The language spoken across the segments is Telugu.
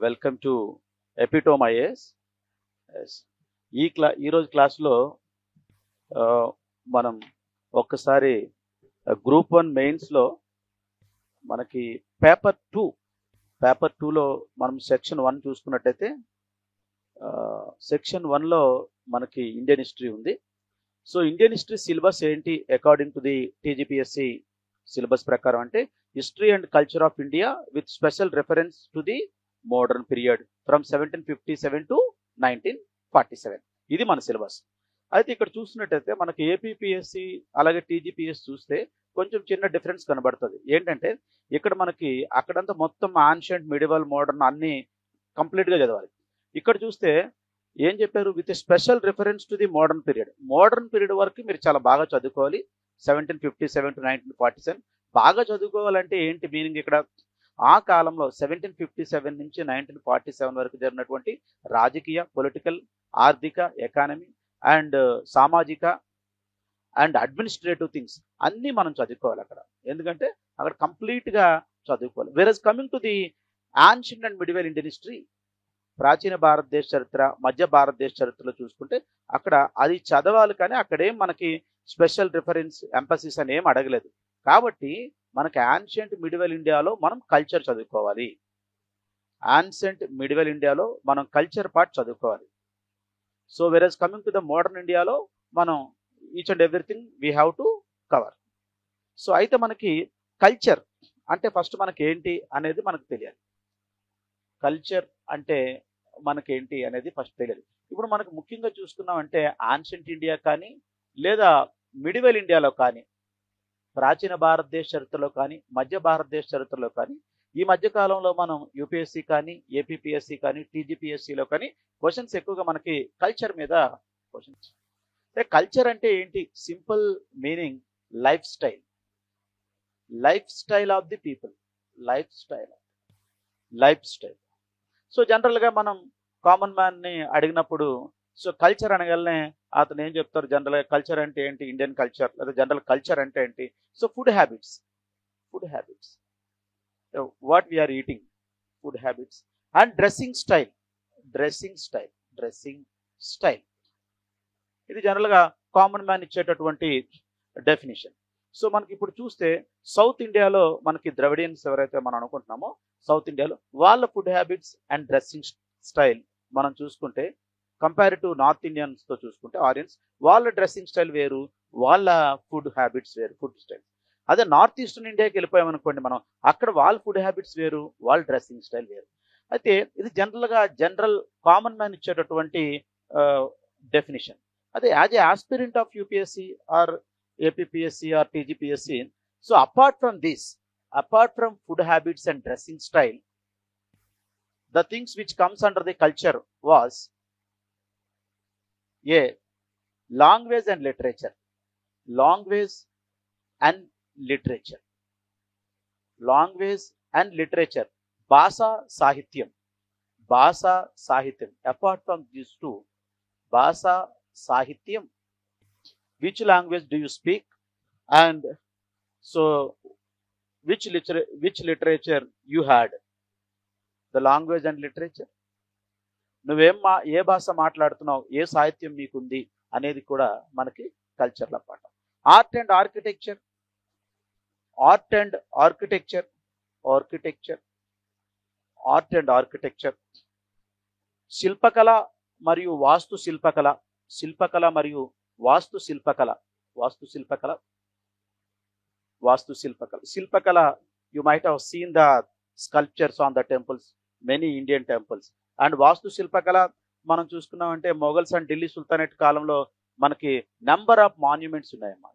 Welcome to epitome IAS. ఈరోజు క్లాస్లో మనం ఒక్కసారి గ్రూప్ 1 మెయిన్స్లో మనకి పేపర్ 2లో మనం సెక్షన్ 1 చూసుకున్నట్టయితే సెక్షన్ 1లో మనకి ఇండియన్ హిస్టరీ ఉంది. సో ఇండియన్ హిస్టరీ సిలబస్ ఏంటి according to the TGPSC syllabus ప్రకారం అంటే history and culture of India with special reference to the modern period from 1757 to 1947. ఇది మన సిలబస్. అయితే ఇక్కడ చూసినట్టయితే మనకి ఏపీపీఎస్సి అలాగే టీజీపీఎస్ చూస్తే కొంచెం చిన్న డిఫరెన్స్ కనబడుతుంది. ఏంటంటే ఇక్కడ మనకి అక్కడంతా మొత్తం ఆన్షియంట్ మిడివల్ మోడర్న్ అన్ని కంప్లీట్గా చదవాలి. ఇక్కడ చూస్తే ఏం చెప్పారు, with special reference to the modern period. Modern period వరకు మీరు చాలా బాగా చదువుకోవాలి. 1757 టు 1947 బాగా చదువుకోవాలంటే ఏంటి మీనింగ్ ఇక్కడ, ఆ కాలంలో 1757 నుంచి 1947 వరకు జరిగినటువంటి రాజకీయ, పొలిటికల్, ఆర్థిక, ఎకానమీ అండ్ సామాజిక అండ్ అడ్మినిస్ట్రేటివ్ థింగ్స్ అన్నీ మనం చదువుకోవాలి అక్కడ. ఎందుకంటే అక్కడ కంప్లీట్గా చదువుకోవాలి. Whereas coming to the ancient and medieval Indian history, ప్రాచీన భారతదేశ చరిత్ర, మధ్య భారతదేశ చరిత్రలో చూసుకుంటే అక్కడ అది చదవాలి, కానీ అక్కడేం మనకి స్పెషల్ రిఫరెన్స్ ఎంపసిస్ అని ఏం అడగలేదు. కాబట్టి మనకి యాన్షియంట్ మిడివల్ ఇండియాలో మనం కల్చర్ చదువుకోవాలి. యాన్షియంట్ మిడివల్ ఇండియాలో మనం కల్చర్ పార్ట్ చదువుకోవాలి. So whereas coming to the modern ఇండియాలో మనం each and everything we have to cover. So అయితే మనకి కల్చర్ అంటే ఫస్ట్ మనకి ఏంటి అనేది మనకు తెలియాలి. కల్చర్ అంటే మనకేంటి అనేది ఫస్ట్ తెలియాలి. ఇప్పుడు మనకు ముఖ్యంగా చూసుకున్నామంటే ఆన్షియంట్ ఇండియా కానీ లేదా మిడివల్ ఇండియాలో కానీ, ప్రాచీన భారతదేశ చరిత్రలో కానీ, మధ్య భారతదేశ చరిత్రలో కానీ, ఈ మధ్య కాలంలో మనం యూపీఎస్సీ కానీ, ఏపీపీఎస్సీ కానీ, టీజీపీఎస్సీలో కానీ క్వశ్చన్స్ ఎక్కువగా మనకి కల్చర్ మీద క్వశ్చన్స్. కల్చర్ అంటే ఏంటి? Simple meaning life style, life style of the people, life style. So జనరల్గా మనం కామన్ మ్యాన్ని అడిగినప్పుడు సో కల్చర్ అనగానే అతను ఏం చెప్తారు, జనరల్గా కల్చర్ అంటే ఏంటి, ఇండియన్ కల్చర్ లేదా జనరల్ కల్చర్ అంటే ఏంటి? So food habits, what we are eating, food habits and dressing style. ఇది జనరల్గా కామన్ మ్యాన్ ఇచ్చేటటువంటి డెఫినేషన్. సో మనకి ఇప్పుడు చూస్తే సౌత్ ఇండియాలో మనకి ద్రవిడియన్స్ ఎవరైతే మనం అనుకుంటున్నామో సౌత్ ఇండియాలో వాళ్ళ food habits and dressing style మనం చూసుకుంటే కంపారిటివ్ నార్త్ ఇండియన్స్తో చూసుకుంటే ఆరియన్స్ వాళ్ళ డ్రెస్సింగ్ స్టైల్ వేరు, వాళ్ళ ఫుడ్ హ్యాబిట్స్ వేరు, ఫుడ్ స్టైల్. అదే నార్త్ ఈస్టర్న్ ఇండియాకి వెళ్ళిపోయామనుకోండి మనం, అక్కడ వాళ్ళ ఫుడ్ హ్యాబిట్స్ వేరు, వాళ్ళ డ్రెస్సింగ్ స్టైల్ వేరు. అయితే ఇది జనరల్ కామన్ మ్యాన్ ఇచ్చేటటువంటి డెఫినేషన్. అదే as a aspirant of UPSC or APPSC or TGPSC, so apart from food habits and dressing style, the things which comes under the culture was a language and literature, భాషా సాహిత్యం. అపార్ట్ ఫ్రమ్ these two, భాషా సాహిత్యం, which language do you speak and so which literature you had, the language and literature, ఏ భాష మాట్లాడుతున్నావు, ఏ సాహిత్యం మీకుంది అనేది కూడా మనకి కల్చర్ల పాట. ఆర్ట్ అండ్ ఆర్కిటెక్చర్, శిల్పకళ మరియు శిల్పకళ you might have seen the sculptures on the temples, many Indian temples. And వాస్తు శిల్పకళ మనం చూసుకున్నామంటే మొఘల్స్ అండ్ ఢిల్లీ సుల్తానేట్ కాలంలో మనకి నెంబర్ ఆఫ్ మాన్యుమెంట్స్ ఉన్నాయమ్మా,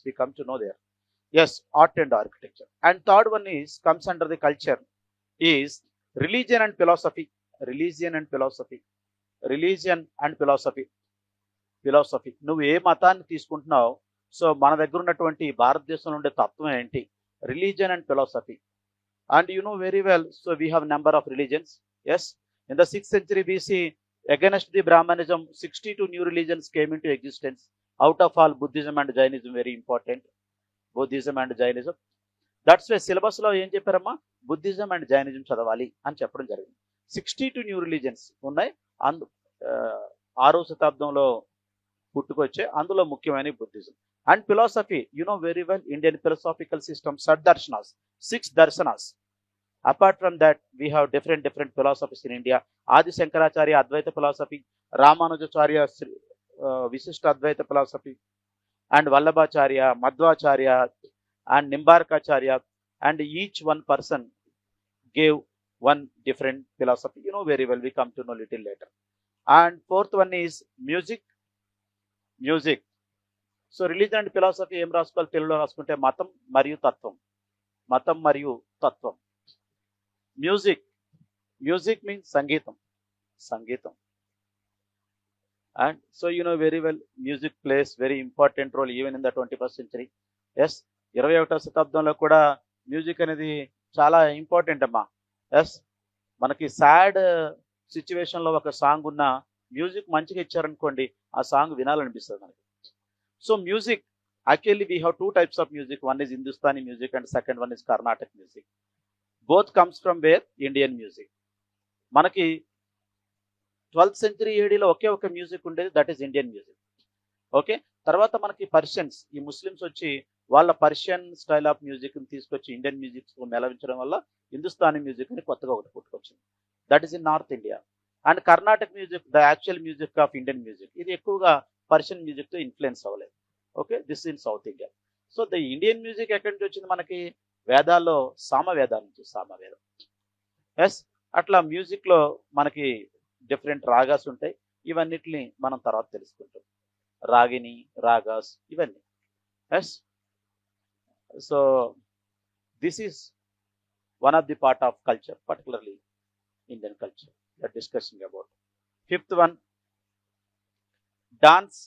we come to know there. Yes, art and architecture. And third one comes under the culture is religion and philosophy. నువ్వు ఏ మతాన్ని తీసుకుంటున్నావు, సో మన దగ్గర ఉన్నటువంటి భారతదేశంలో ఉండే తత్వం ఏంటి, religion and philosophy. And you know very well, so we have number of religions. Yes, in the 6th century BC, against the Brahmanism, 62 new religions came into existence. Out of all, Buddhism and Jainism very important. That's why syllabus లో ఏం చెప్పారమ్మా, బుద్ధిజం అండ్ జైనిజం చదవాలి అని చెప్పడం జరిగింది. 62 న్యూ రిలీజన్స్ ఉన్నాయి. అందు 6వ శతాబ్దంలో పుట్టుకొచ్చే, అందులో ముఖ్యమైన Buddhism. And philosophy, you know very well, Indian philosophical system, shaddarshanas, 6 darsanas. Apart from that, we have different philosophies in India. Adi Shankaracharya Advaita philosophy, Ramanujacharya Visishta Advaita philosophy, and Vallabhacharya, Madhvacharya, and Nimbarkacharya, and each one person gave one different philosophy. You know very well, we come to know little later. And fourth one is music. So religion and philosophy em raskol telugulo raskunte matam mariyu tattvam. Music means sangeetam. And so you know very well, music plays very important role even in the 21st century. Yes, 21వ శతాబ్దంలో కూడా మ్యూజిక్ అనేది చాలా ఇంపార్టెంట్ అమ్మా. ఎస్, మనకి సాడ్ సిచ్యువేషన్లో ఒక సాంగ్ ఉన్న మ్యూజిక్ మంచిగా ఇచ్చారనుకోండి, ఆ సాంగ్ వినాలనిపిస్తుంది మనకి. So music, actually we have 2 types of music. One is Hindustani music and second one is Carnatic music. Both comes from where? Indian music. మనకి 12th century ADలో ఒకే ఒక మ్యూజిక్ ఉండేది, that is Indian music. Okay, తర్వాత మనకి పర్షియన్స్, ఈ ముస్లిమ్స్ వచ్చి వాళ్ళ పర్షియన్ స్టైల్ ఆఫ్ మ్యూజిక్ని తీసుకొచ్చి ఇండియన్ మ్యూజిక్స్ మెలవించడం వల్ల హిందుస్థానీ మ్యూజిక్ని కొత్తగా ఒకటి పుట్టుకొచ్చింది. That is in north India. And Carnatic music, the actual music of Indian music, ఇది ఎక్కువగా పర్షియన్ మ్యూజిక్తో ఇన్ఫ్లుయెన్స్ అవ్వలేదు. Okay, this in south India. So the Indian music ఎక్కడి నుంచి వచ్చింది? మనకి వేదాల్లో సామవేదాల నుంచి, సామవేదం. ఎస్, అట్లా మ్యూజిక్లో మనకి డిఫరెంట్ రాగాస్ ఉంటాయి. ఇవన్నిటిని మనం తర్వాత తెలుసుకుంటాం, రాగిని, రాగాస్, ఇవన్నీ. Yes, so this is one of the part of culture, particularly Indian culture we are discussing about. Fifth one, dance.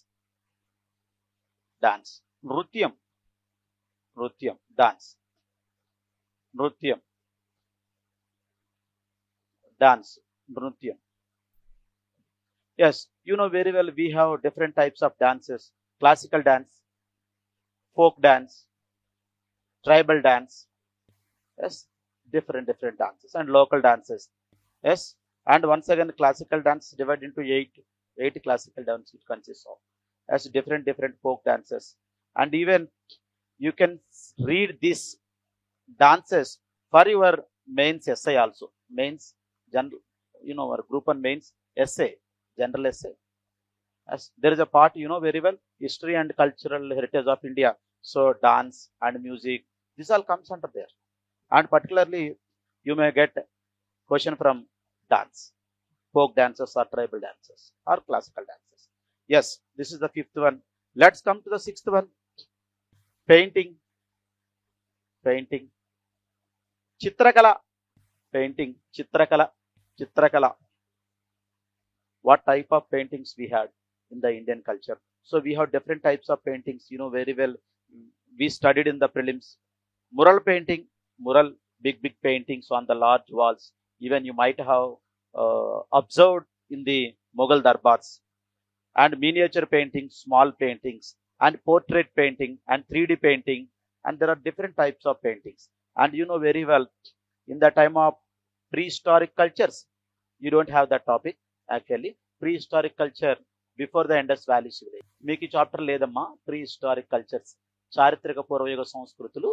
Nrutyam, dance. Nrutyam, dance, Nrutyam. Yes, you know very well, we have different types of dances: classical dance, folk dance, tribal dance. Yes, different dances, and local dances. Yes, and once again, classical dance divided into 8 classical dance it consists of, as different folk dances. And even you can read these dances for your mains essay also. Mains, general, you know, our group on mains essay, general essay. As there is a part, you know very well, history and cultural heritage of India. So dance and music, this all comes under there. And particularly, you may get question from dance, folk dances or tribal dances or classical dances. Yes, this is the 5th one. Let's come to the 6th one. Painting. Chitrakala. Painting, Chitrakala. What type of paintings we had in the Indian culture? So we have different types of paintings, you know very well. We studied in the prelims. Mural painting, big paintings on the large walls. Even you might have observed in the Mughal darbars. And miniature painting, small paintings, and portrait painting, and 3D painting, and there are different types of paintings. And you know very well, in the time of prehistoric cultures, you don't have that topic actually. Prehistoric culture before the Indus Valley civilization. మీకు చాప్టర్ లేదమ్మా, ప్రీహిస్టారిక్ కల్చర్స్, చారిత్రక పూర్వయుగ సంస్కృతులు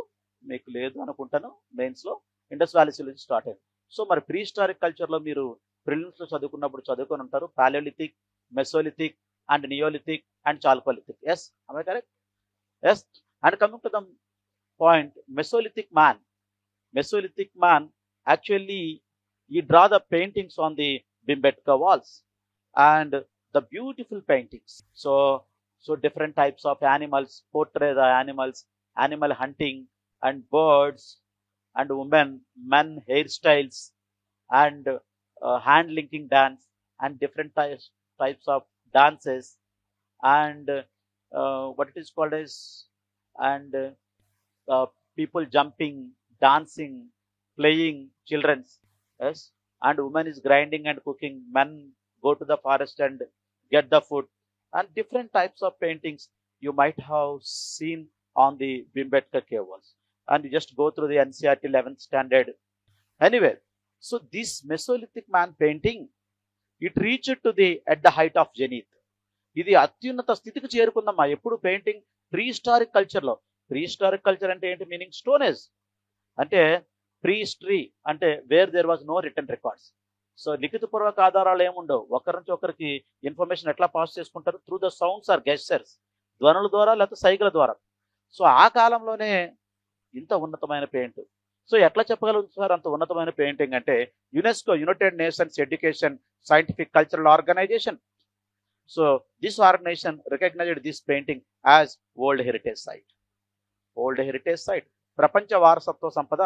మీకు లేదు అనుకుంటాను. మెయిన్స్లో ఇండస్ వ్యాలీ సివిలైజేషన్ స్టార్ట్ అయింది. సో మరి ప్రీహిస్టారిక్ కల్చర్లో మీరు ప్రిలిమ్స్లో చదువుకున్నప్పుడు చదువుకొని ఉంటారు, paleolithic, mesolithic, and Neolithic and Chalcolithic. Yes, am I correct? Yes. And coming to the point, Mesolithic man actually, he draw the paintings on the Bhimbetka walls, and the beautiful paintings. So different types of animals, portray the animals, animal hunting, and birds, and women, men hairstyles, and hand linking dance, and different types of dances, and what it is called as, and people jumping, dancing, playing, children's. Yes, and woman is grinding and cooking, men go to the forest and get the food, and different types of paintings you might have seen on the Bhimbetka cave walls. And you just go through the NCERT 11th standard. Anyway, So this Mesolithic man painting, it reached to the at the height of zenith. ఇది అత్యున్నత స్థితికి చేరుకుందమ్మా. ఎప్పుడు పెయింటింగ్ ప్రీ హిస్టారిక్ కల్చర్లో. ప్రీ హిస్టారిక్ కల్చర్ అంటే ఏంటి మీనింగ్? స్టోన్ ఏజ్ అంటే ప్రీ హిస్టరీ అంటే where there was no written records. So లిఖితపూర్వక ఆధారాలు ఏముండవు. ఒకరి నుంచి ఒకరికి ఇన్ఫర్మేషన్ ఎట్లా పాస్ చేసుకుంటారు? Through the sounds or gestures, ధ్వనుల ద్వారా లేకపోతే సైగల ద్వారా. సో ఆ కాలంలోనే ఇంత ఉన్నతమైన పెయింట్. సో ఎట్లా చెప్పగలుగుతారు అంత ఉన్నతమైన పెయింటింగ్ అంటే? UNESCO, United Nations education scientific cultural organization. So this organization recognized this painting as world heritage site. World heritage site, ప్రపంచ వారసత్వ సంపద.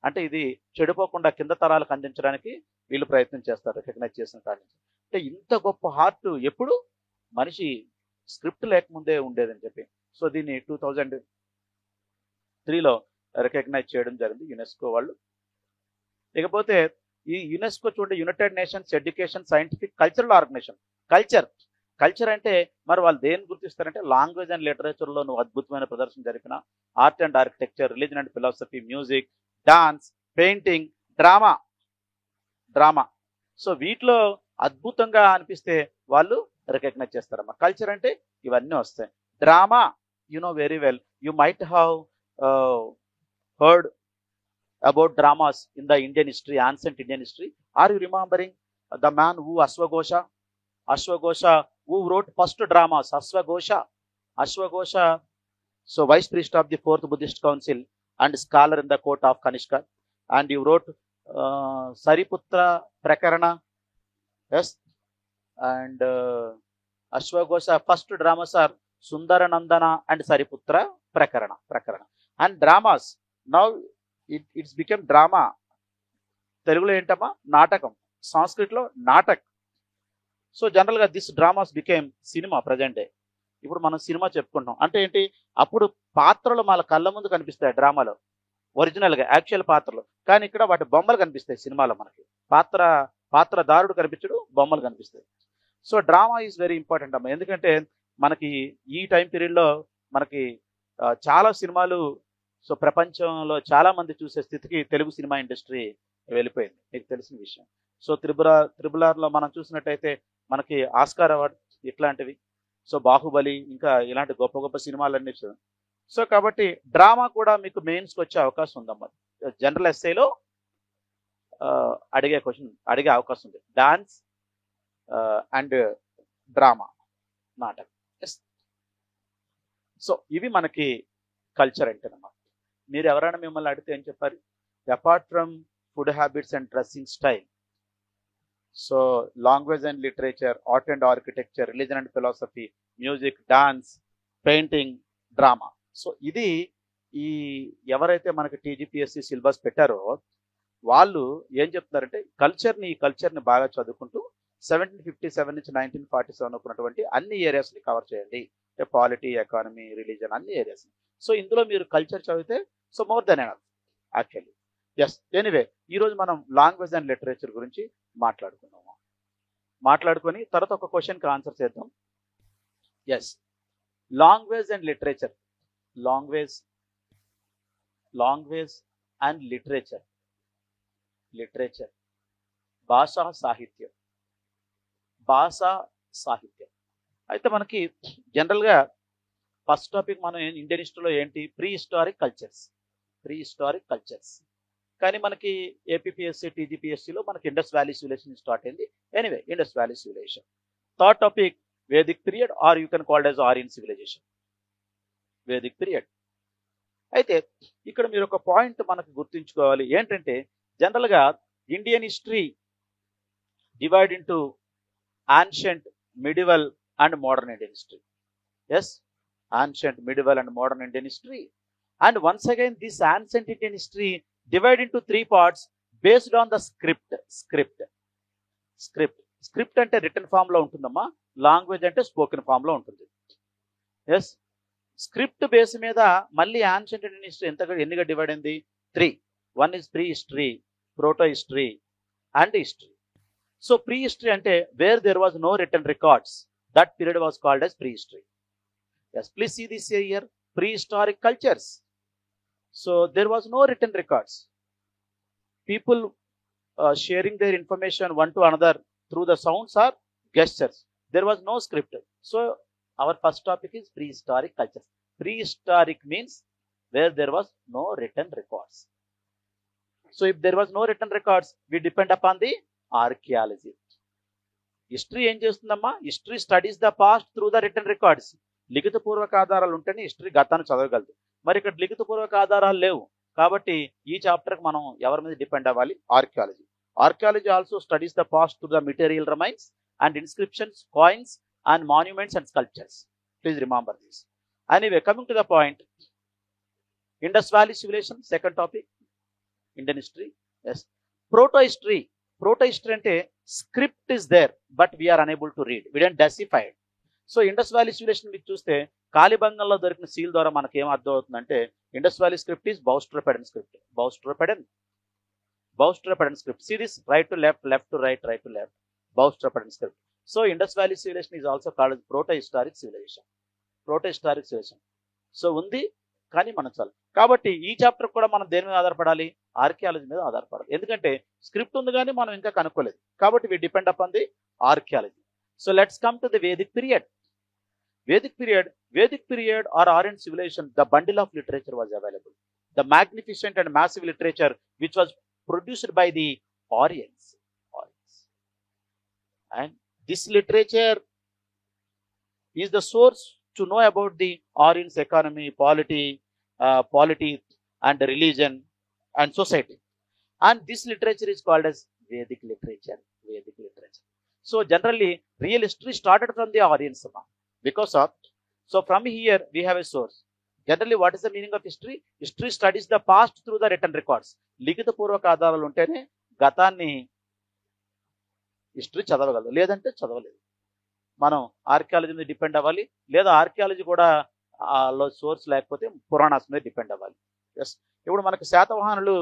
అంటే ఇది చెడిపోకుండా కింద తరాలకు అందించడానికి వీళ్ళు ప్రయత్నం చేస్తారు రికగ్నైజ్ చేసిన కాడి నుంచి. అంటే ఇంత గొప్ప హార్ట్ ఎప్పుడు మనిషి స్క్రిప్ట్ లేకముందే ఉండేదని చెప్పి. సో దీన్ని 2003లో రికగ్నైజ్ చేయడం జరిగింది యునెస్కో వాళ్ళు. ఇకపోతే ఈ యునెస్కో చూడండి, United Nations education scientific cultural organization. Culture అంటే మరి వాళ్ళు దేన్ని గుర్తిస్తారంటే లాంగ్వేజ్ అండ్ లిటరేచర్లో నువ్వు అద్భుతమైన ప్రదర్శన జరిపిన, art and architecture, religion and philosophy, music, dance, painting, drama. So వీటిలో అద్భుతంగా అనిపిస్తే వాళ్ళు రికగ్నైజ్ చేస్తారమ్మా. కల్చర్ అంటే ఇవన్నీ వస్తాయి. Drama, you know very well, you might have heard about dramas in the Indian history, ancient Indian history. Are you remembering the man who Ashwagosha who wrote first dramas? Ashwagosha, so vice priest of the 4th Buddhist Council and scholar in the court of Kanishka, and you wrote Sariputra Prakarana. Yes, and Ashwagosha first dramas are Sundaranandana and Sariputra Prakarana. And dramas, now it's become drama. తెలుగులో ఏంటమ్మా? నాటకం. సంస్కృతిలో నాటక్. సో జనరల్గా this dramas became cinema present day. ఇప్పుడు మనం సినిమా చెప్పుకుంటాం అంటే ఏంటి? అప్పుడు పాత్రలు మన కళ్ళ ముందు కనిపిస్తాయి డ్రామాలో, ఒరిజినల్గా యాక్చువల్ పాత్రలు. కానీ ఇక్కడ వాటి బొమ్మలు కనిపిస్తాయి సినిమాలో. మనకి పాత్రదారుడు కనిపించడు, బొమ్మలు కనిపిస్తాయి. So drama is very important అమ్మా. ఎందుకంటే మనకి ఈ టైం పీరియడ్లో మనకి చాలా సినిమాలు, సో ప్రపంచంలో చాలా మంది చూసే స్థితికి తెలుగు సినిమా ఇండస్ట్రీ వెళ్ళిపోయింది, మీకు తెలిసిన విషయం. సో త్రిబుల్ ఆర్లో మనం చూసినట్టయితే మనకి ఆస్కార్ అవార్డు ఇట్లాంటివి, సో బాహుబలి, ఇంకా ఇలాంటి గొప్ప గొప్ప సినిమాలన్నీ. సో కాబట్టి డ్రామా కూడా మీకు మెయిన్స్కి వచ్చే అవకాశం ఉందమ్మా. జనరల్ ఎస్ఏలో అడిగే అవకాశం ఉంది. డాన్స్ అండ్ డ్రామా, నాటకం. సో ఇవి మనకి కల్చర్ అంటేనమ్మా. మీరు ఎవరైనా మిమ్మల్ని అడిగితే ఏం చెప్పారు? Apart from food habits and dressing style, so language and literature, art and architecture, religion and philosophy, music, dance, painting, drama. So ఇది ఈ ఎవరైతే మనకి టీజీపీఎస్సీ సిలబస్ పెట్టారో వాళ్ళు ఏం చెప్తున్నారంటే ఈ కల్చర్ని బాగా చదువుకుంటూ 1757 నుంచి 1947 ఉన్నటువంటి అన్ని ఏరియాస్ని కవర్ చేయండి. అంటే పాలిటీ, ఎకానమీ, రిలీజన్, అన్ని ఏరియాస్ని. సో ఇందులో మీరు కల్చర్ చదివితే so more than enough actually. Yes, anyway ఈరోజు మనం లాంగ్వేజ్ అండ్ లిటరేచర్ గురించి మాట్లాడుకొని తర్వాత ఒక క్వశ్చన్కి ఆన్సర్ చేద్దాం. Yes, language and literature. Language and literature, భాషా సాహిత్యం. అయితే మనకి జనరల్గా ఫస్ట్ టాపిక్ మనం ఇండియన్ హిస్టరీలో ఏంటి? Pre historic cultures. కానీ మనకి ఏపీపీఎస్సీ, టీజీపీఎస్సీలో మనకి ఇండస్ వ్యాలీ సివిలైజేషన్ స్టార్ట్ అయింది. Anyway, Indus valley civilization. Third topic Vedic period, or you can called as Aryan civilization, Vedic period. అయితే ఇక్కడ మీరు ఒక పాయింట్ మనకు గుర్తుంచుకోవాలి ఏంటంటే జనరల్గా Indian history divide into ancient, medieval and modern Indian history. Yes, ancient, medieval and modern Indian history. And once again this ancient Indian history divide into 3 parts based on the script అంటే రిటన్ ఫామ్ లో ఉంటుందమ్మా, లాంగ్వేజ్ అంటే స్పోకెన్ ఫామ్ లో ఉంటుంది. ఎస్, స్క్రిప్ట్ బేస్ మీద మళ్ళీ ancient Indian history ఎన్నిగా డివైడ్ అయింది? 3. 1 is pre history, proto history and history. So pre history అంటే where there was no written records, that period was called as pre history. Yes, please see this here, prehistoric cultures. So there was no written records. People sharing their information one to another through the sounds or gestures. There was no script. So our first topic is prehistoric cultures. Prehistoric means where there was no written records. So if there was no written records, we depend upon the archaeology. History ఏం చేస్తుందమ్మా? History studies the past through the written records. లిఖిత పూర్వక ఆధారాలు ఉంటేనే హిస్టరీ గతాన్ని చదవగలదు. మరి ఇక్కడ లిఖిత పూర్వక ఆధారాలు లేవు కాబట్టి ఈ చాప్టర్కి మనం ఎవరి మీద డిపెండ్ అవ్వాలి? Archaeology. Archaeology also studies the past through the material remains and inscriptions, coins and monuments and sculptures. Please remember this. Anyway, coming to the point, Indus valley civilization second topic, Indian history. Yes, proto history. Proto history అంటే script is there but we are unable to read, we don't decipher it. So Indus valley civilization మీకు చూస్తే కాలిబంగంలో దొరికిన సీల్ ద్వారా మనకి ఏం అర్థం అవుతుందంటే Indus valley script is boustrophedon script. Boustrophedon script. See this, right to left, left to right, right to left, boustrophedon script. So Indus valley civilization is also called proto historic civilization. Proto historic civilization. So ఉంది కానీ మనం చాలు. కాబట్టి ఈ చాప్టర్ కూడా మనం దేని మీద ఆధారపడాలి? ఆర్కియాలజీ మీద ఆధారపడాలి. ఎందుకంటే స్క్రిప్ట్ ఉంది కానీ మనం ఇంకా కనుక్కోలేదు కాబట్టి we depend upon the archaeology. So let's come to the Vedic period. Vedic period or Aryan civilization, the bundle of literature was available. The magnificent and massive literature which was produced by the Aryans. And this literature is the source to know about the Aryans' economy, polity and religion and society. And this literature is called as Vedic literature. So generally, real history started from the Aryans. Because of, so from here we have a source. Generally, what is the meaning of history? History studies the past through the written records. లిఖిత పూర్వక ఆధారాలు ఉంటేనే గతాన్ని హిస్టరీ చదవగలదు, లేదంటే చదవలేదు. మనం ఆర్కియాలజీ మీద డిపెండ్ అవ్వాలి, లేదా ఆర్కియాలజీ కూడా సోర్స్ లేకపోతే పురాణాస్ మీద డిపెండ్ అవ్వాలి. ఎస్, ఇప్పుడు మనకు శాతవాహనులు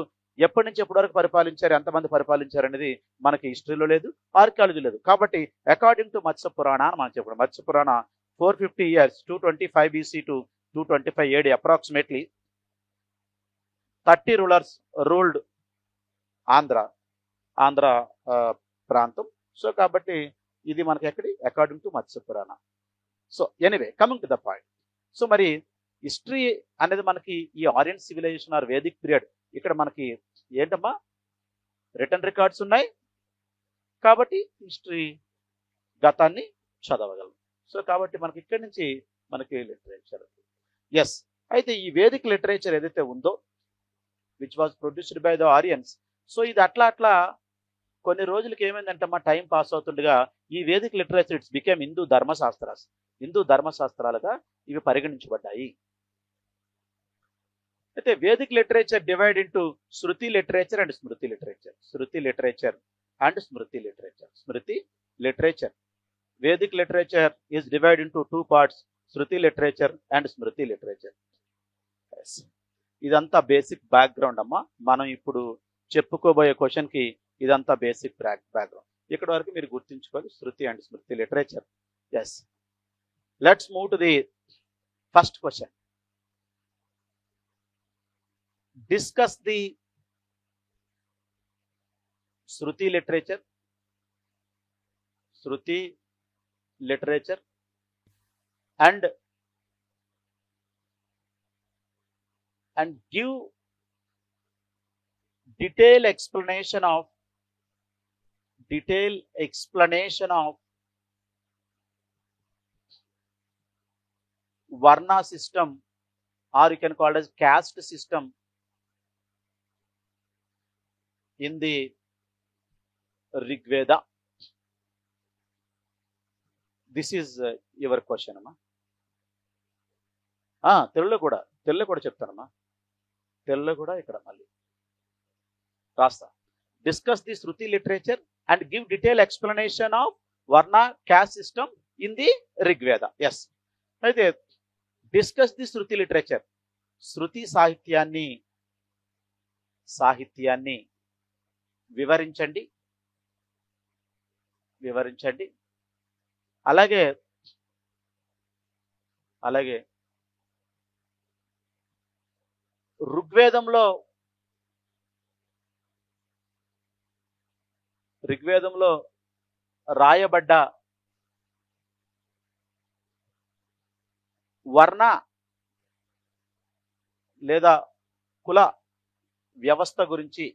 ఎప్పటి నుంచి ఎప్పటి వరకు పరిపాలించారు, ఎంతమంది పరిపాలించారు అనేది మనకి హిస్టరీలో లేదు, ఆర్కియాలజీ లేదు. కాబట్టి అకార్డింగ్ టు మత్స్య పురాణ అని మనం చెప్పడం, మత్స్య పురాణ 450 years, 225 BC to 225 AD, approximately 30 rulers ruled Andhra ప్రాంతం. సో కాబట్టి ఇది మనకి ఎక్కడి? According to Matsya Purana. So anyway, coming to the point. So మరి హిస్టరీ అనేది మనకి ఈ Aryan civilization or Vedic period, ఇక్కడ మనకి ఏంటమ్మా? రిటర్న్ రికార్డ్స్ ఉన్నాయి కాబట్టి హిస్టరీ గతాన్ని చదవగలం. సో కాబట్టి మనకి ఇక్కడి నుంచి మనకి లిటరేచర్. ఎస్, అయితే ఈ వేదిక్ లిటరేచర్ ఏదైతే ఉందో which was produced by the ఆరియన్స్, so ఇది అట్లా కొన్ని రోజులకి ఏమైందంటే మా టైం పాస్ అవుతుండగా ఈ Vedic literature it's became Hindu ధర్మశాస్త్రాలుగా ఇవి పరిగణించబడ్డాయి. అయితే Vedic literature divide into shruti literature and smriti literature. Vedic literature is divided into two parts, Shruti literature and Smriti literature. Yes. ఇదంతా బేసిక్ బ్యాక్గ్రౌండ్ అమ్మా. మనం ఇప్పుడు చెప్పుకోబోయే క్వశ్చన్ కి ఇదంతా బేసిక్ బ్యాక్గ్రౌండ్. ఇక్కడ వరకు మీరు గుర్తుంచుకోవాలి shruti and smriti literature. Yes, let's move to the first question. Discuss the shruti literature and give detailed explanation of varna system, or you can call it as caste system in the Rigveda. This is your question అమ్మా. తెలుగులో కూడా చెప్తానమ్మా. తెలుగులో కూడా ఇక్కడ మళ్ళీ రాస్తా. Discuss the shruti literature and give detail explanation of varna caste system in the Rigveda. Yes, అయితే discuss the shruti literature, shruti సాహిత్యాన్ని వివరించండి. అలాగే ఋగ్వేదంలో ఋగ్వేదంలో రాయబడ్డ వర్ణ లేదా కుల వ్యవస్థ గురించి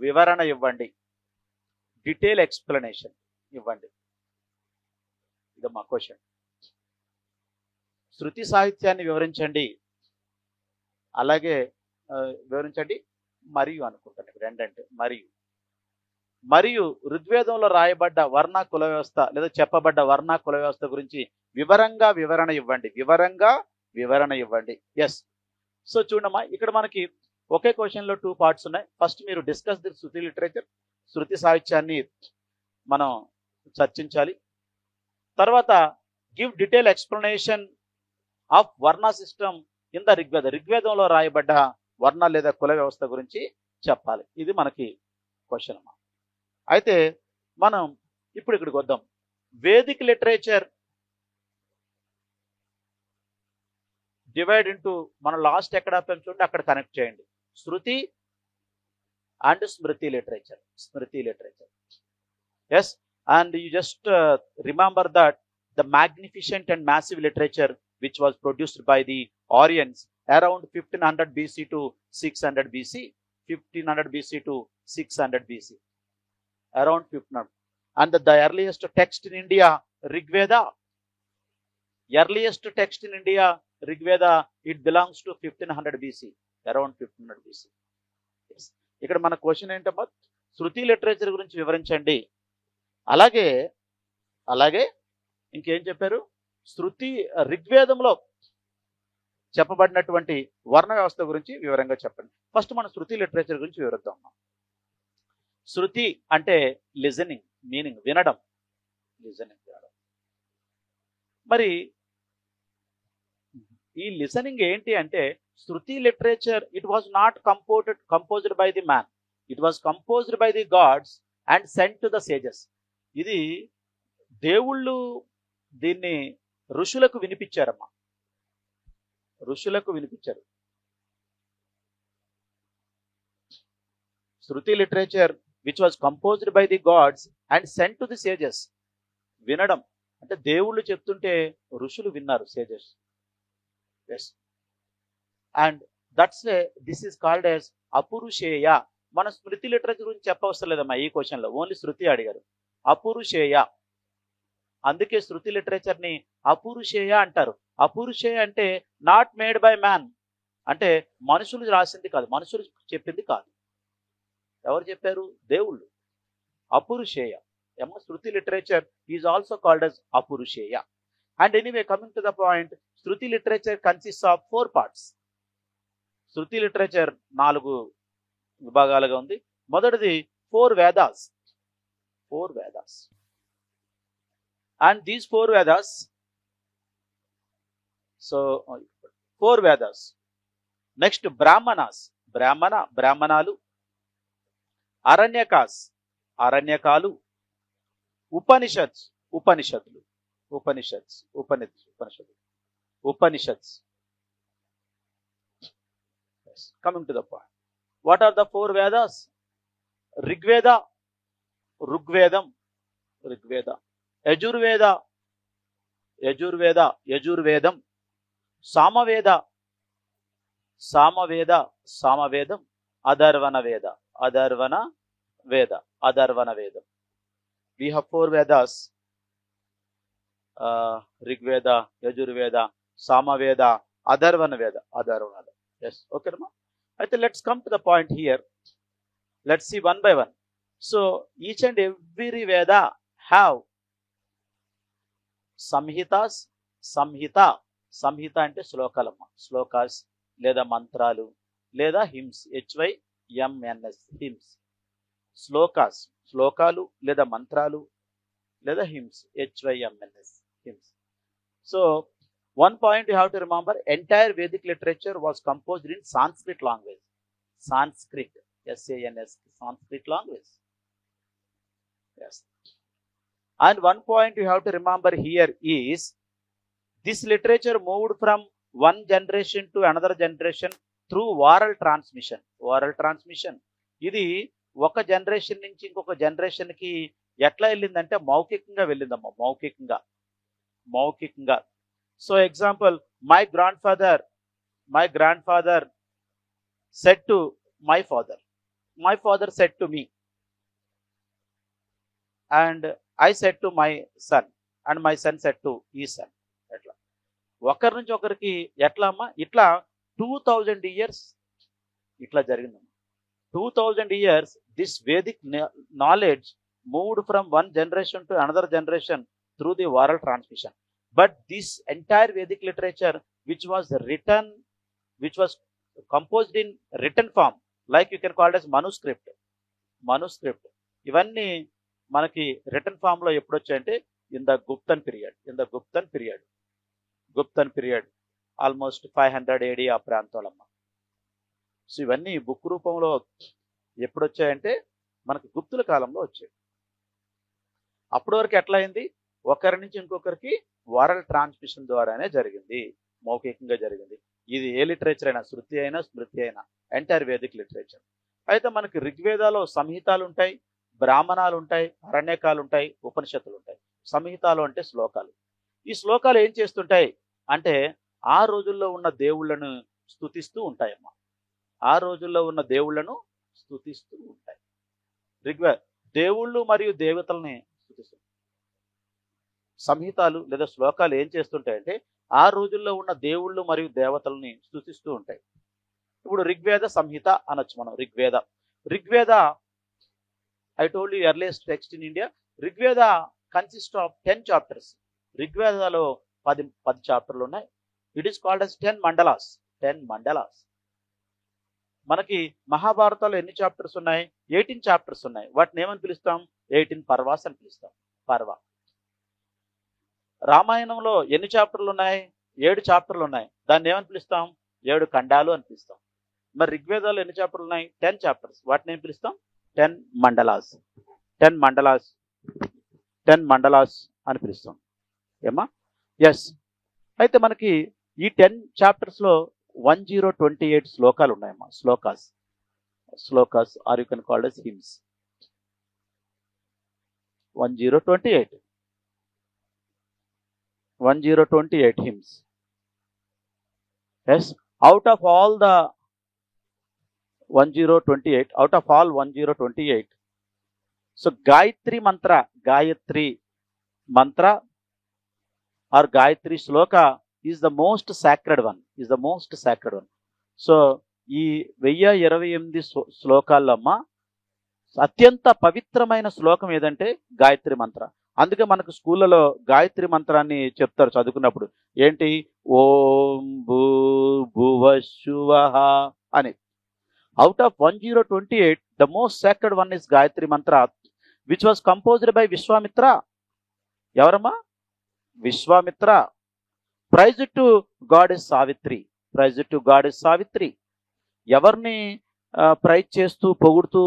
వివరణ ఇవ్వండి. డీటెయిల్ ఎక్స్ప్లెనేషన్ ఇవ్వండి. ఇది మా క్వశ్చన్. శృతి సాహిత్యాన్ని వివరించండి. అలాగే వివరించండి మరియు అనుకుంటాను రెండంటే మరియు ఋగ్వేదంలో రాయబడ్డ వర్ణ కుల వ్యవస్థ లేదా చెప్పబడ్డ వర్ణ కుల వ్యవస్థ గురించి వివరణ ఇవ్వండి. ఎస్. సో చూడమ్మా, ఇక్కడ మనకి ఒకే క్వశ్చన్ లో 2 పార్ట్స్ ఉన్నాయి. ఫస్ట్ మీరు discuss the shruti literature, shruti సాహిత్యాన్ని మనం చర్చించాలి. తర్వాత గివ్ డీటెయిల్ ఎక్స్ప్లెనేషన్ ఆఫ్ వర్ణ సిస్టమ్ ఇన్ ద ఋగ్వేదంలో రాయబడ్డ వర్ణ లేదా కుల వ్యవస్థ గురించి చెప్పాలి. ఇది మనకి క్వశ్చన్ అమ్మా. అయితే మనం ఇప్పుడు ఇక్కడికి వద్దాం. వేదిక్ లిటరేచర్ డివైడ్ ఇంటూ, మనం లాస్ట్ ఎక్కడ చూడండి అక్కడ కనెక్ట్ చేయండి. Shruti and smriti literature. Yes. And you just remember that the magnificent and massive literature which was produced by the Aryans around 1500 BC to 600 BC. 1500 BC to 600 BC. Around 1500. And the earliest text in India, Rigveda. Earliest text in India, Rigveda, it belongs to 1500 BC. Around 1500 BC. Yes. ఇక్కడ మన క్వశ్చన్ ఏంటమ్మా, శృతి లిటరేచర్ గురించి వివరించండి. అలాగే ఇంకేం చెప్పారు, శృతి ఋగ్వేదంలో చెప్పబడినటువంటి వర్ణ వ్యవస్థ గురించి వివరంగా చెప్పండి. ఫస్ట్ మనం శృతి లిటరేచర్ గురించి వివరిద్దాం. శృతి అంటే లిజనింగ్, మీనింగ్ వినడం. మరి ఈ లిసనింగ్ ఏంటి అంటే, shruti literature it was not composed by the man, it was composed by the gods and sent to the sages. ఇది దేవుళ్ళు దీన్ని ఋషులకు వినిపించారమ్మా. Shruti literature which was composed by the gods and sent to the sages. వినడం అంటే దేవుళ్ళు చెప్తుంటే ఋషులు విన్నారు, sages. Yes. And that's this is called as apaurusheya. మన స్మృతి లిటరేచర్ గురించి చెప్పవసరం లేదమ్మా ఈ క్వశ్చన్ లో, ఓన్లీ శృతి అడిగారు. అపురుషేయ, అందుకే శృతి లిటరేచర్ ని అపురుషేయ అంటారు. అపురుషేయ అంటే నాట్ మేడ్ బై మ్యాన్, అంటే మనుషులు రాసింది కాదు, మనుషులు చెప్పింది కాదు. ఎవరు చెప్పారు? దేవుళ్ళు. Apaurusheya. Shruti literature is also called as apaurusheya. And anyway, coming to the point, shruti literature consist of 4 parts. శృతి లిటరేచర్ 4 విభాగాలుగా ఉంది. మొదటిది 4 Vedas. And these 4 Vedas, so 4 Vedas. Next, Brahmanas, Brahmanalu. Aranyakas, Aranyakalu. Upanishads, Upanishads. Yes. Coming to the point, what are the 4 Vedas? Rigveda, Rugvedam, యజుర్వేదం. సామవేదం. అధర్వణ వేదం. We have 4 Vedas, Rigveda, Yajurveda, Samaveda, Adharvana Veda. Yes, okay, ma. I think let's come to the point here. Let's see one by one. So each and every Veda have Samhitas. సంహిత అంటే శ్లోకాలమ్మ, శ్లోకాస్ లేదా మంత్రాలు లేదా హిమ్స్, HYMNS, హిమ్స్. శ్లోకాలు లేదా మంత్రాలు లేదా hymns, HYMNS, hymns. So one point you have to remember, entire Vedic literature was composed in Sanskrit language. Sanskrit, SANS, Sanskrit language. Yes. And one point you have to remember here is, this literature moved from one generation to another generation through oral transmission. Oral transmission ఇది ఒక జనరేషన్ నుంచి ఇంకొక జనరేషన్కి ఎట్లా వెళ్ళిందంటే మౌఖికంగా వెళ్ళిందమ్మా, మౌఖికంగా. So example, my grand father said to my father said to me, and I said to my son, and my son said to ఈ సన్. ఎట్లా ఒకరి నుంచి ఒకరికి ఎట్లా అమ్మా, ఇట్లా 2000 ఇయర్స్ ఇట్లా జరిగిందమ్మా. 2000 years this Vedic knowledge moved from one generation to another generation through the వారల్ transmission. But this entire Vedic literature, which was composed in written form, like you can call it as manuscript. ఇవన్నీ మనకి రిటర్న్ ఫామ్ లో ఎప్పుడు వచ్చాయంటే in the Guptan period almost 500 AD ఆ ప్రాంతాలమ్మ. సో ఇవన్నీ బుక్ రూపంలో ఎప్పుడు వచ్చాయంటే మనకి గుప్తుల కాలంలో వచ్చాయి. అప్పటి వరకు ఎట్లా అయింది, ఒకరి నుంచి ఇంకొకరికి వారల్ ట్రాన్స్మిషన్ ద్వారానే జరిగింది, మౌఖికంగా జరిగింది. ఇది ఏ లిటరేచర్ అయినా, శృతి అయినా స్మృతి అయినా, ఎంటైర్ వేదిక్ లిటరేచర్. అయితే మనకి ఋగ్వేదాలో సంహితాలు ఉంటాయి, బ్రాహ్మణాలు ఉంటాయి, అరణ్యకాలు ఉంటాయి, ఉపనిషత్తులు ఉంటాయి. సంహితాలు అంటే శ్లోకాలు. ఈ శ్లోకాలు ఏం చేస్తుంటాయి అంటే ఆ రోజుల్లో ఉన్న దేవుళ్లను స్తుతిస్తూ ఉంటాయమ్మా, ఆ రోజుల్లో ఉన్న దేవుళ్లను స్తుతిస్తూ ఉంటాయి. దేవుళ్ళు మరియు దేవతల్ని స్తుతిస్తూ. సంహితాలు లేదా శ్లోకాలు ఏం చేస్తుంటాయంటే ఆ రోజుల్లో ఉన్న దేవుళ్ళు మరియు దేవతల్ని స్తుతిస్తూ ఉంటాయి. ఇప్పుడు ఋగ్వేద సంహిత అనొచ్చు మనం. Rigveda I told you earliest text in India. Rigveda consist of 10 chapters. ఋగ్వేదలో 10 చాప్టర్లు ఉన్నాయి. It is called as 10 mandalas. మనకి మహాభారతంలో ఎన్ని చాప్టర్స్ ఉన్నాయి? 18 చాప్టర్స్ ఉన్నాయి. వాటిని ఏమని పిలుస్తాం? 18 పర్వాస్ అని పిలుస్తాం. పర్వ. రామాయణంలో ఎన్ని చాప్టర్లు ఉన్నాయి? 7 చాప్టర్లు ఉన్నాయి. దాన్ని ఏమని పిలుస్తాం? 7 ఖండాలు అని పిలుస్తాం. మరి ఋగ్వేదాలు ఎన్ని చాప్టర్లు ఉన్నాయి? 10 చాప్టర్స్. వాటిని ఏం పిలుస్తాం? 10 మండలాస్. 10 మండలాస్ అని పిలుస్తాం. ఏమా? ఎస్. అయితే మనకి ఈ 10 చాప్టర్స్ లో 1028 శ్లోకాలు ఉన్నాయమ్మా. Shlokas or you can called as hymns. 1028 hymns. Yes, out of all 1028, so Gayatri mantra or Gayatri shloka is the most sacred one. So ఈ 1028 శ్లోకాల్లో అమ్మ అత్యంత పవిత్రమైన శ్లోకం ఏదంటే గాయత్రి మంత్ర. అందుకే మనకు స్కూళ్ళలో గాయత్రి మంత్రాన్ని చెప్తారు చదువుకున్నప్పుడు. ఏంటి? ఓం భూర్భువః అని. Out of 1028 the most sacred one is Gayatri mantra, which was composed by Vishwamitra. ఎవరమ్మా? Vishwamitra. Praise to god is Savitri. ఎవరిని ప్రైజ్ చేస్తూ పొగుడుతూ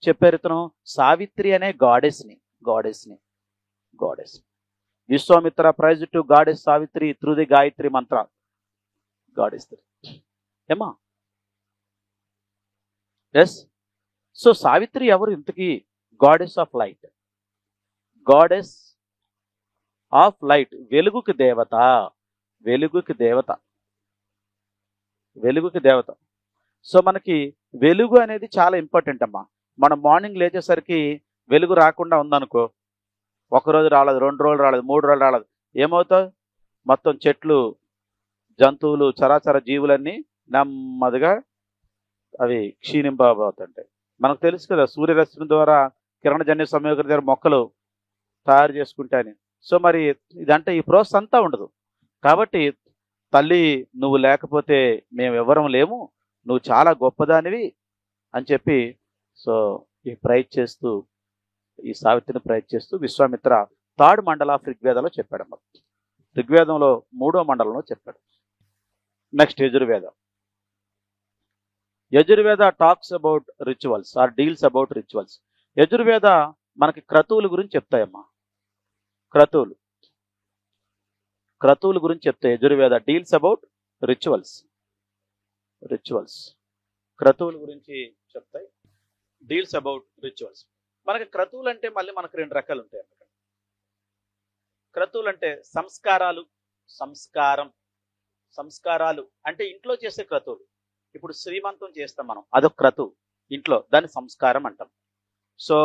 చెప్పారు ఇతను? సావిత్రి అనే గాడెస్ ని. Vishwamitra praise to goddess Savitri through the Gayatri mantra. Goddess ఏమా? ఎస్. సో సావిత్రి ఎవరు ఇంతకీ? Goddess of light. వెలుగుకి దేవత. సో మనకి వెలుగు అనేది చాలా ఇంపార్టెంట్ అమ్మా. మనం మార్నింగ్ లేచేసరికి వెలుగు రాకుండా ఉందనుకో, 1 రోజు రాలేదు, 2 రోజులు రాలేదు, 3 రోజులు రాలేదు, ఏమవుతావు? మొత్తం చెట్లు, జంతువులు, చరాచర జీవులన్నీ నెమ్మదిగా అవి క్షీణింపబోతుంటాయి. మనకు తెలుసు కదా, సూర్యరశ్మి ద్వారా కిరణజన్య సంయోగం ద్వారా మొక్కలు తయారు చేసుకుంటాయని. సో మరి ఇదంటే ఈ ప్రాసెస్ అంతా ఉండదు. కాబట్టి తల్లి నువ్వు లేకపోతే మేము ఎవరం లేము, నువ్వు చాలా గొప్పదానివి అని చెప్పి సో ఈ సావిత్రిని ప్రైజ్ చేస్తూ విశ్వామిత్ర 3rd మండల ఆఫ్ ఋగ్వేదంలో చెప్పాడమ్మ. ఋగ్వేదంలో 3వ మండలంలో చెప్పాడు. Next Yajurveda talks about rituals or deals about rituals. Yajurveda మనకి క్రతువుల గురించి చెప్తాయమ్మా. క్రతువుల గురించి చెప్తాయి యజుర్వేద. డీల్స్ అబౌట్ రిచువల్స్ క్రతువుల గురించి చెప్తాయి. Deals about rituals. మనకి క్రతువులు అంటే మళ్ళీ మనకు రెండు రకాలు ఉంటాయి అన్నమాట. క్రతువులు అంటే సంస్కారాలు, సంస్కారం. సంస్కారాలు అంటే ఇంట్లో చేసే క్రతువులు. ఇప్పుడు శ్రీమంతం చేస్తాం మనం, అదొక క్రతువు ఇంట్లో, దాన్ని సంస్కారం అంటాం. సో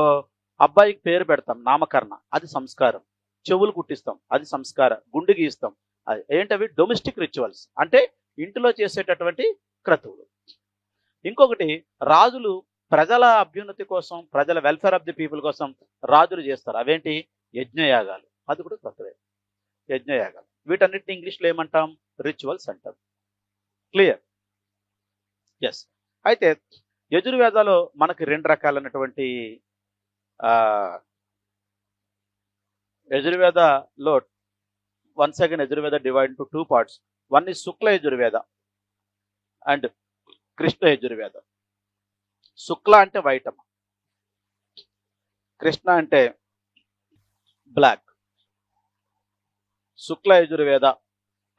అబ్బాయికి పేరు పెడతాం, నామకరణ, అది సంస్కారం. చెవులు కుట్టిస్తాం, అది సంస్కారం. గుండు గీస్తాం, అది ఏంటవి డొమెస్టిక్ రిచువల్స్, అంటే ఇంటిలో చేసేటటువంటి క్రతువులు. ఇంకొకటి రాజులు ప్రజల అభ్యున్నతి కోసం, ప్రజల వెల్ఫేర్ ఆఫ్ ది పీపుల్ కోసం రాజులు చేస్తారు, అవేంటి యజ్ఞయాగాలు, అది కూడా క్రతువే, యజ్ఞయాగాలు. వీటన్నిటిని ఇంగ్లీష్లో ఏమంటాం, రిచువల్స్ అంటాం. క్లియర్? ఎస్. అయితే యజుర్వేదాలో మనకి రెండు రకాలైనటువంటి యజుర్వేదలో once again Yajurveda divide to two parts. One is Shukla Yajurveda and Krishna Yajurveda. శుక్ల అంటే వైట్ అమ్మ, కృష్ణ అంటే black. Shukla Yajurveda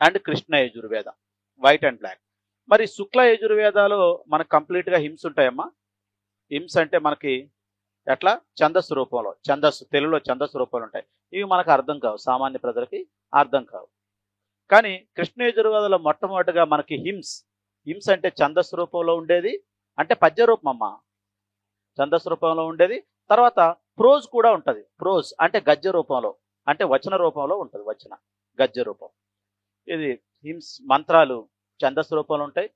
and Krishna Yajurveda, white and black. మరి శుక్ల యజుర్వేదాలో మనకు కంప్లీట్గా హిమ్స్ ఉంటాయమ్మా. హిమ్స్ అంటే మనకి ఎట్లా ఛందస్సు రూపంలో, ఛందస్సు తెలుగులో ఛందస్సు రూపంలో ఉంటాయి. ఇవి మనకు అర్థం కావు, సామాన్య ప్రజలకి అర్థం కావు. కానీ కృష్ణ యజుర్వేదంలో మొట్టమొదటిగా మనకి హిమ్స్, హిమ్స్ అంటే ఛందస్సు రూపంలో ఉండేది, అంటే పద్య రూపం అమ్మ, ఛందస్సు రూపంలో ఉండేది. తర్వాత ప్రోజ్ కూడా ఉంటుంది. ప్రోజ్ అంటే గద్య రూపంలో, అంటే వచన రూపంలో ఉంటుంది, వచన గద్య రూపం. ఇది హిమ్స్ మంత్రాలు ఛందస్సు రూపంలో ఉంటాయి,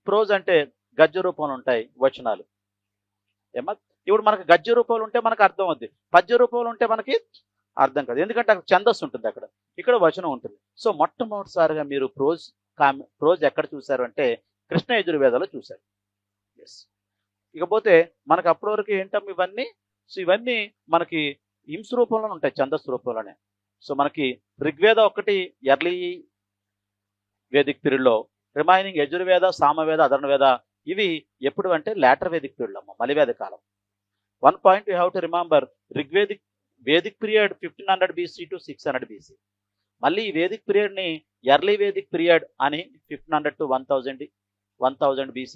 ప్రోజ్ అంటే గద్య రూపంలో ఉంటాయి వచనాలు. ఏమా ఇప్పుడు మనకి గద్య రూపంలో ఉంటే మనకు అర్థం అవుద్ది, పద్య రూపంలో ఉంటే మనకి అర్థం కాదు, ఎందుకంటే అక్కడ ఛందస్సు ఉంటుంది, అక్కడ ఇక్కడ వచనం ఉంటుంది. సో మొట్టమొదటిసారిగా మీరు ప్రోజ్ ఎక్కడ చూశారు అంటే కృష్ణ యజుర్వేదాలో చూశారు. ఎస్. ఇకపోతే మనకు అప్పటి వరకు ఏంటమ్మా ఇవన్నీ, సో ఇవన్నీ మనకి హింస రూపంలోనే ఉంటాయి, ఛందస్సు రూపంలోనే. సో మనకి ఋగ్వేద ఒకటి ఎర్లీ వేదిక్ పీరియడ్లో, రిమైనింగ్ యజుర్వేద, సామవేద, అధర్వవేద ఇవి ఎప్పుడు అంటే లేటర్ వేదిక్ పీరియడ్లో అమ్మ, మలివేద కాలం. One point you have to remember, Rigvedic Vedic period 1500 BC to 600 BC. మళ్ళీ ఈ వేదిక్ పీరియడ్ని ఎర్లీ వేదిక్ పీరియడ్ అని 1500 to 1000 BC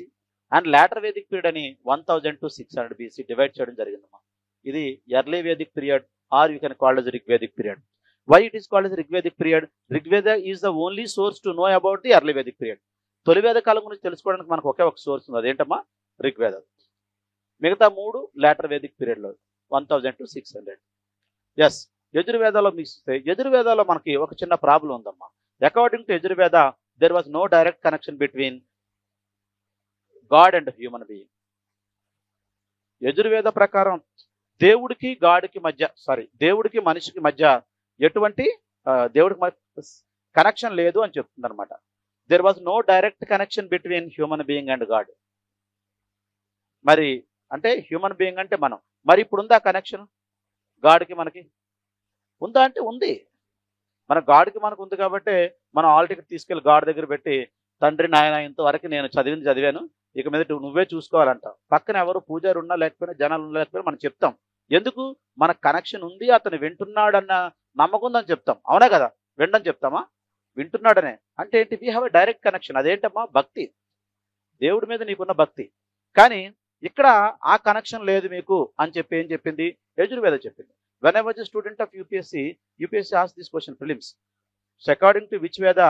and later Vedic period అని 1000 to 600 BC డివైడ్ చేయడం జరిగిందమ్మా. ఇది early Vedic period or you can call as Rigvedic period. Why it is called as Rigvedic period? Rigveda is the only source to know about the early Vedic period. తొలివేద కాలం గురించి తెలుసుకోవడానికి మనకు ఒకే ఒక సోర్స్ ఉంది, అదేంటమ్మా ఋగ్వేద. మిగతా మూడు లేటర్ వేదిక్ పీరియడ్లో 1000 to 600. ఎస్. యజుర్వేదాలో మీకు యజుర్వేదాలో మనకి ఒక చిన్న ప్రాబ్లం ఉందమ్మా. According to Yajurveda there was no direct connection between god and human being. Yajurveda ప్రకారం దేవుడికి గాడికి మధ్య, దేవుడికి మనిషికి మధ్య ఎటువంటి దేవుడికి కనెక్షన్ లేదు అని చెప్తుంది అనమాట. There was no direct connection between human being and god. మరి అంటే హ్యూమన్ బీయింగ్ అంటే మనం, మరి ఇప్పుడు ఉందా కనెక్షన్ గాడ్కి మనకి? ఉందా అంటే ఉంది. మన గాడ్కి మనకు ఉంది కాబట్టి మనం ఆల్ టికెట్ తీసుకెళ్ళి గాడ్ దగ్గర పెట్టి, తండ్రి నాయన ఇంతవరకు నేను చదివాను, ఇక మీద నువ్వే చూసుకోవాలంట. పక్కన ఎవరు పూజారి ఉన్నా లేకపోయినా, జనాలు ఉన్నా లేకపోయినా మనం చెప్తాం. ఎందుకు? మన కనెక్షన్ ఉంది, అతను వింటున్నాడన్న నమ్మకం ఉందని చెప్తాం. అవునా కదా? వినడం చెప్తామా? వింటున్నాడనే అంటే ఏంటి? We have a direct connection. అదేంటమ్మా? భక్తి, దేవుడి మీద నీకున్న భక్తి. కానీ ఇక్కడ ఆ కనెక్షన్ లేదు మీకు అని చెప్పి ఏం చెప్పింది? యజుర్వేద చెప్పింది. When I was a student of UPSC asked this question prelims. So according to which Veda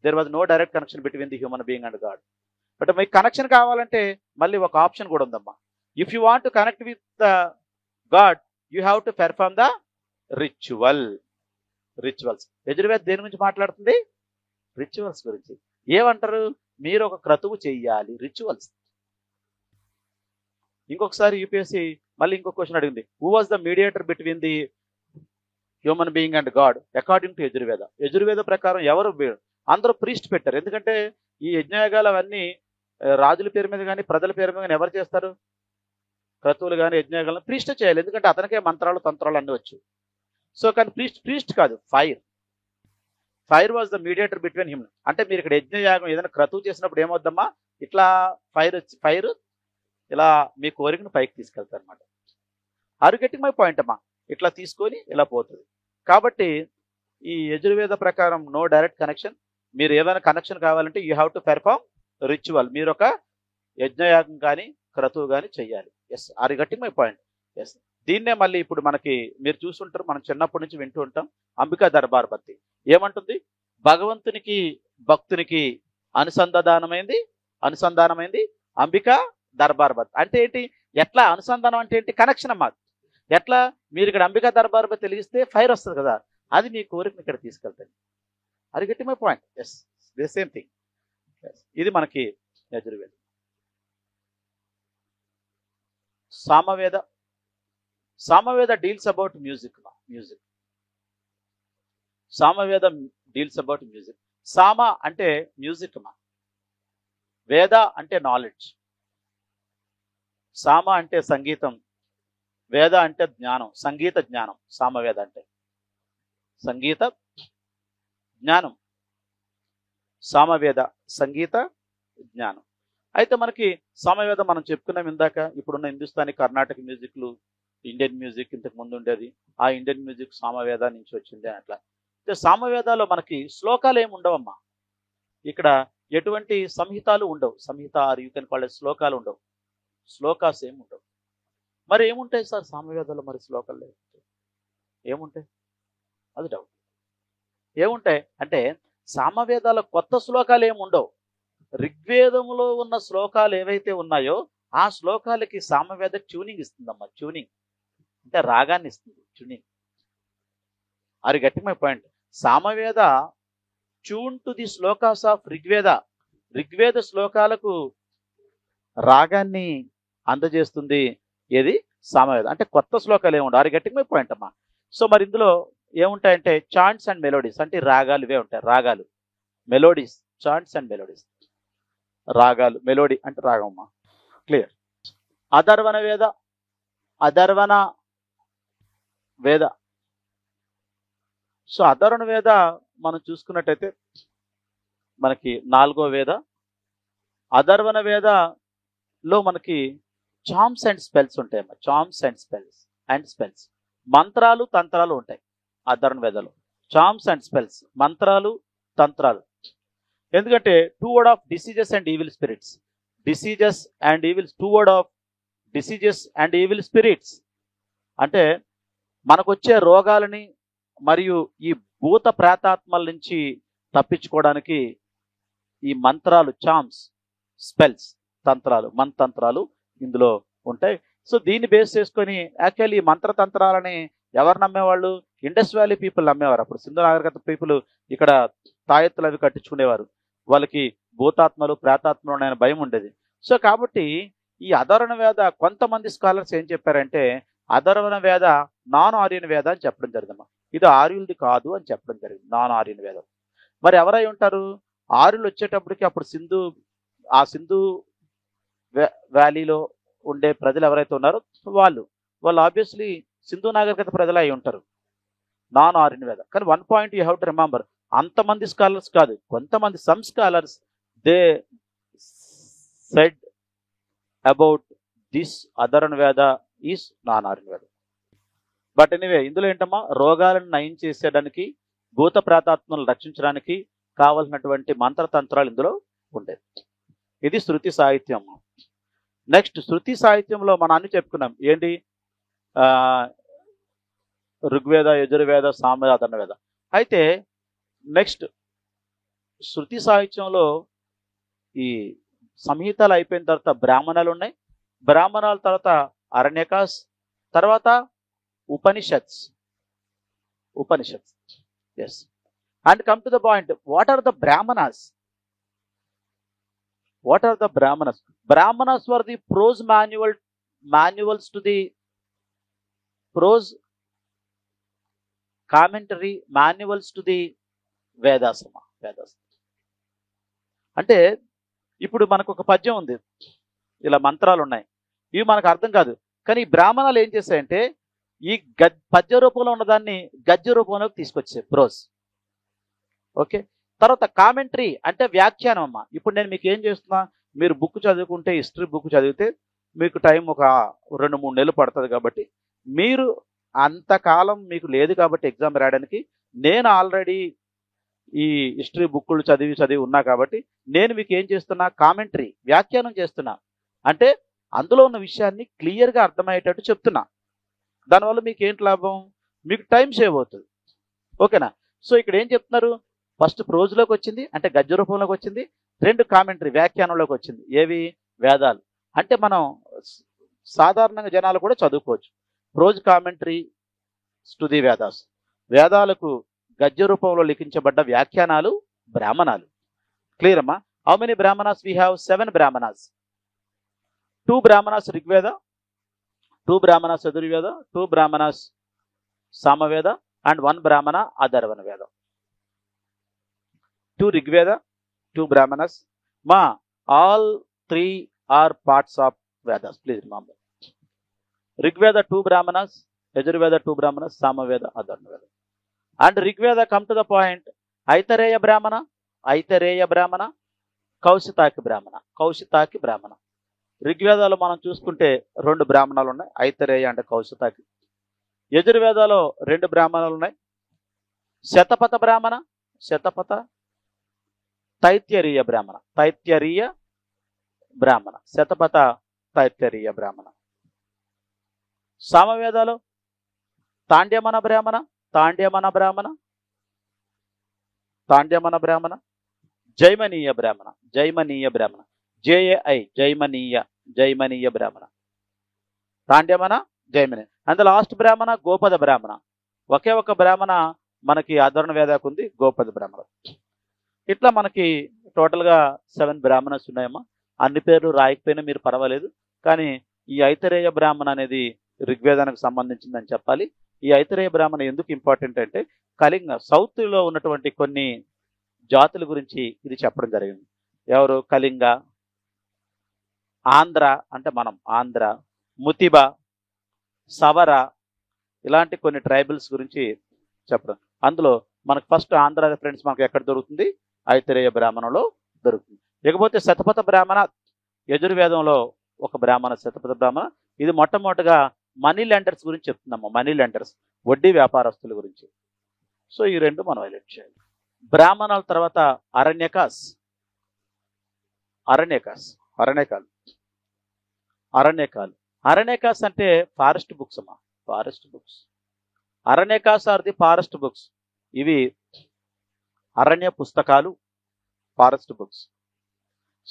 there was no direct connection between the human being and god. But మీకు కనెక్షన్ కావాలంటే మళ్ళీ ఒక ఆప్షన్ కూడా ఉందమ్మా. If you want to connect with the god you have to perform the rituals. Yajurveda దేని గురించి మాట్లాడుతుంది? రిచువల్స్ గురించి. ఏమంటారు? మీరు ఒక క్రతువు చెయ్యాలి, రిచువల్స్. ఇంకొకసారి యూపీఎస్సీ మళ్ళీ ఇంకొక క్వశ్చన్ అడిగింది, who was the mediator between the human being and God according to Yajurveda. Yajurveda ప్రకారం ఎవరు? అందరూ ప్రీస్ట్ పెట్టారు. ఎందుకంటే ఈ యజ్ఞయాగాలు అవన్నీ రాజుల పేరు మీద కానీ ప్రజల పేరు మీద కానీ ఎవరు చేస్తారు? క్రతువులు కానీ యజ్ఞయాగాలను ప్రీస్ట్ చేయాలి, ఎందుకంటే అతనికే మంత్రాలు తంత్రాలు అన్నీ వచ్చు. సో కానీ ప్రీస్ట్ కాదు, fire was the mediator between him. అంటే మీరు ఇక్కడ యజ్ఞయాగం ఏదైనా క్రతువు చేసినప్పుడు ఏమవుద్దమ్మా, ఇట్లా ఫైర్ ఇలా మీ కోరికను పైకి తీసుకెళ్తారు అనమాట. ఆర్ గెట్టింగ్ మై పాయింట్ అమ్మా? ఇట్లా తీసుకొని ఇలా పోతుంది. కాబట్టి ఈ యజుర్వేద ప్రకారం నో డైరెక్ట్ కనెక్షన్. మీరు ఏదైనా కనెక్షన్ కావాలంటే you have to perform ritual, మీరు ఒక యజ్ఞయాగం కానీ క్రతువు కానీ చెయ్యాలి. Yes, are you getting my point? Yes. దీన్నే మళ్ళీ ఇప్పుడు మనకి మీరు చూస్తుంటారు, మనం చిన్నప్పటి నుంచి వింటూ ఉంటాం, అంబికా దర్బార్ బత్తి ఏమంటుంది? భగవంతునికి భక్తునికి అనుసంధానమైంది అంబికా దర్బార్ బత్తి. అంటే ఏంటి? ఎట్లా అనుసంధానం అంటే ఏంటి? కనెక్షన్ అమ్మా. ఎట్లా? మీరు ఇక్కడ అంబికా దర్బార్ బత్తి వెలిగిస్తే ఫైర్ వస్తుంది కదా, అది మీ కోరికని ఇక్కడ తీసుకెళ్తాను. అది గట్టి my point. Yes, the same thing. ఇది మనకి యజుర్వేదం. Samaveda deals about music. సామవేదం డీల్స్ అబౌట్ మ్యూజిక్. సామ అంటే మ్యూజిక్ మా, వేద అంటే నాలెడ్జ్, సామ అంటే సంగీతం, వేద అంటే జ్ఞానం, సంగీత జ్ఞానం. సామవేద అంటే సంగీత జ్ఞానం, సామవేద సంగీత జ్ఞానం. అయితే మనకి సామవేదం మనం చెప్పుకున్నాం ఇందాక, ఇప్పుడున్న హిందుస్థానీ కర్ణాటక మ్యూజిక్లు, ఇండియన్ మ్యూజిక్ ఇంతకు ముందు ఉండేది, ఆ ఇండియన్ మ్యూజిక్ సామవేద నుంచి వచ్చింది అట్లా. అయితే సామవేదాల్లో మనకి శ్లోకాలు ఏమి ఉండవమ్మా. ఇక్కడ ఎటువంటి సంహితాలు ఉండవు. సంహిత ఆర్ యూ కెన్ కాల్ శ్లోకాలు ఉండవు, శ్లోకాస్ ఏమి ఉండవు. మరి ఏముంటాయి సార్ సామవేదాలు? మరి శ్లోకాలు ఏముంటాయి? అది డౌట్. ఏముంటాయి అంటే సామవేదాల కొత్త శ్లోకాలు ఏమి ఉండవు. ఋగ్వేదంలో ఉన్న శ్లోకాలు ఏవైతే ఉన్నాయో ఆ శ్లోకాలకి సామవేద ట్యూనింగ్ ఇస్తుందమ్మా. ట్యూనింగ్ అంటే రాగాన్ని ఇస్తుంది, ట్యూనింగ్. అది గట్టి my point. Samaveda tune to the shlokas of Rigveda. Rigveda శ్లోకాలకు రాగాన్ని అందజేస్తుంది ఏది? సామవేద. అంటే కొత్త శ్లోకాలు ఏముండవు. అది గట్టి మై పాయింట్ అమ్మా. సో మరి ఇందులో ఏముంటాయంటే చాంట్స్ అండ్ మెలోడీస్, అంటే రాగాలు ఇవే ఉంటాయి. రాగాలు, మెలోడీస్, చాంట్స్ అండ్ మెలోడీస్. రాగాలు, మెలోడీ అంటే రాగం అమ్మా. క్లియర్. అధర్వణ వేద. సో అధర్వణ వేద మనం చూసుకున్నట్టయితే మనకి 4వ వేద. అధర్వణ వేదలో మనకి చామ్స్ అండ్ స్పెల్స్ ఉంటాయమ్మా. చామ్స్ అండ్ స్పెల్స్, మంత్రాలు తంత్రాలు ఉంటాయి అధర్వణ వేదలో. చామ్స్ అండ్ స్పెల్స్, మంత్రాలు తంత్రాలు. ఎందుకంటే 2 word of diseases and evil spirits. Diseases and evils, 2 word of diseases and evil spirits అంటే మనకొచ్చే రోగాలని మరియు ఈ భూత ప్రేతాత్మల నుంచి తప్పించుకోవడానికి ఈ మంత్రాలు, చామ్స్, స్పెల్స్, తంత్రాలు, మంత్రాలు ఇందులో ఉంటాయి. సో దీన్ని బేస్ చేసుకొని యాక్చువల్లీ ఈ మంత్రతంత్రాలని ఎవరు నమ్మేవాళ్ళు? ఇండస్ వ్యాలీ పీపుల్ నమ్మేవారు. అప్పుడు సింధు నాగరికత పీపుల్ ఇక్కడ తాయెత్తులు అవి కట్టించుకునేవారు. వాళ్ళకి భూతాత్మలు ప్రేతాత్మలు ఉన్నాయని భయం ఉండేది. సో కాబట్టి ఈ అధర్వణ వేద కొంతమంది స్కాలర్స్ ఏం చెప్పారంటే అధర్వణ వేద నాన్ ఆర్యన్ వేద అని చెప్పడం జరిగిందమ్మా. ఇది ఆర్యులది కాదు అని చెప్పడం జరిగింది, నాన్ ఆర్యన్ వేదం. మరి ఎవరై ఉంటారు? ఆర్యులు వచ్చేటప్పటికి అప్పుడు సింధు వ్యాలీలో ఉండే ప్రజలు ఎవరైతే ఉన్నారో వాళ్ళు ఆబ్వియస్లీ సింధు నాగరికత ప్రజలు అయి ఉంటారు, నాన్ ఆర్యన్ వేద. కానీ 1 point you have to remember, అంతమంది స్కాలర్స్ కాదు, కొంతమంది some scholars they said about this అధర్వణ వేద ఈస్ నాన్ ఆర్యన్ వేద. బట్ ఎనీవే ఇందులో ఏంటమ్మా, రోగాలను నయం చేసేయడానికి, భూత ప్రేతాత్మలను రక్షించడానికి కావలసినటువంటి మంత్రతంత్రాలు ఇందులో ఉండేది. ఇది శృతి సాహిత్యం. నెక్స్ట్ శృతి సాహిత్యంలో మనం అన్ని చెప్పుకున్నాం. ఏంటి? ఋగ్వేద, యజుర్వేద, సామవేద, అధర్వణ వేద. అయితే నెక్స్ట్ శృతి సాహిత్యంలో ఈ సంహితలు అయిపోయిన తర్వాత బ్రాహ్మణాలు ఉన్నాయి. బ్రాహ్మణాల తర్వాత అరణ్యకాస్, తర్వాత Upanishads. Yes. And come to the point, what are the Brahmanas? Brahmanas were the prose manuals to the prose commentary manuals to the Vedas. అంటే ఇప్పుడు మనకు ఒక పద్యం ఉంది, ఇలా మంత్రాలు ఉన్నాయి, ఇవి మనకు అర్థం కాదు. కానీ ఈ బ్రాహ్మణాలు ఏం చేశాయంటే ఈ పద్య రూపంలో ఉన్నదాన్ని గద్య రూపంలోకి తీసుకొచ్చాయి, ప్రోజ్. ఓకే. తర్వాత కామెంటరీ అంటే వ్యాఖ్యానం అమ్మ. ఇప్పుడు నేను మీకు ఏం చేస్తున్నా, మీరు బుక్ చదువుకుంటే, హిస్టరీ బుక్ చదివితే మీకు టైం ఒక 2-3 నెలలు పడుతుంది. కాబట్టి మీరు అంతకాలం మీకు లేదు కాబట్టి ఎగ్జామ్ రాయడానికి నేను ఆల్రెడీ ఈ హిస్టరీ బుక్కులు చదివి ఉన్నా కాబట్టి నేను మీకు ఏం చేస్తున్నా, కామెంటరీ వ్యాఖ్యానం చేస్తున్నా. అంటే అందులో ఉన్న విషయాన్ని క్లియర్గా అర్థమయ్యేటట్టు చెప్తున్నా. దానివల్ల మీకు ఏంటి లాభం, మీకు టైం సేవ్ అవుతుంది. ఓకేనా. సో ఇక్కడ ఏం చెప్తున్నారు, ఫస్ట్ ప్రోజ్లోకి వచ్చింది అంటే గద్య రూపంలోకి వచ్చింది, 2 కామెంటరీ వ్యాఖ్యానంలోకి వచ్చింది. ఏవి, వేదాలు. అంటే మనం సాధారణంగా జనాలు కూడా చదువుకోవచ్చు. Prose commentary to the Vedas, వేదాలకు గద్య రూపంలో లిఖించబడ్డ వ్యాఖ్యానాలు బ్రాహ్మణాలు. క్లియర్ అమ్మా. How many Brahmanas we have? 7 Brahmanas. 2 Brahmanas Rigveda, 2 Brahmanas Yajurveda, 2 Brahmanas Samaveda and 1 brahmana అధర్వణ వేదం. 2 Rigveda, 2 brahmanas. Ma, all 3 are parts of Vedas. Please remember. Rigveda 2 brahmanas, Yajurveda 2 brahmanas, Samaveda Adharna Veda. And Rigveda come to the point. Aitareya Brahmana, Kaushitaki Brahmana. ఋగ్వేదాలో మనం చూసుకుంటే 2 బ్రాహ్మణాలు ఉన్నాయి, ఐతరేయ అంటే కౌశితాకి. యజుర్వేదాలో 2 బ్రాహ్మణాలు ఉన్నాయి, శతపథ బ్రాహ్మణ, తైత్యరీయ బ్రాహ్మణ, శతపథ తైత్యరీయ బ్రాహ్మణ. సామవేదాలో తాండ్యమన బ్రాహ్మణ, జైమనీయ బ్రాహ్మణ, JAI జైమనీయ బ్రాహ్మణ, తాండ్యమన, జైమని. అండ్ లాస్ట్ బ్రాహ్మణ గోపద బ్రాహ్మణ. ఒకే ఒక బ్రాహ్మణ మనకి అధర్వణ వేదాకు ఉంది, గోపద బ్రాహ్మణ. ఇట్లా మనకి టోటల్గా 7 బ్రాహ్మణస్ ఉన్నాయమ్మా. అన్ని పేర్లు రాయకపోయినా మీరు పర్వాలేదు, కానీ ఈ ఐతరేయ బ్రాహ్మణ అనేది ఋగ్వేదానికి సంబంధించిందని చెప్పాలి. ఈ ఐతరేయ బ్రాహ్మణ ఎందుకు ఇంపార్టెంట్ అంటే కళింగ సౌత్లో ఉన్నటువంటి కొన్ని జాతుల గురించి ఇది చెప్పడం జరిగింది. ఎవరు? కళింగ, ఆంధ్ర అంటే మనం ఆంధ్ర, ముతిబ, సవర, ఇలాంటి కొన్ని ట్రైబల్స్ గురించి చెప్పడం. అందులో మనకు ఫస్ట్ ఆంధ్ర రిఫరెన్స్ మనకు ఎక్కడ దొరుకుతుంది? ఐతరేయ బ్రాహ్మణంలో దొరుకుతుంది. ఇకపోతే శతపథ బ్రాహ్మణ, యజుర్వేదంలో ఒక బ్రాహ్మణ శతపథ బ్రాహ్మణ. ఇది మొట్టమొదటిగా మనీ లెండర్స్ గురించి చెప్తుందమ్మా. మనీ లెండర్స్, వడ్డీ వ్యాపారస్తుల గురించి. సో ఈ 2 మనం హైలైట్ చేయాలి. బ్రాహ్మణాల తర్వాత అరణ్యకాస్ అంటే ఫారెస్ట్ బుక్స్ అమ్మా. Aranyakas are the forest books. ఇవి అరణ్య పుస్తకాలు, ఫారెస్ట్ బుక్స్.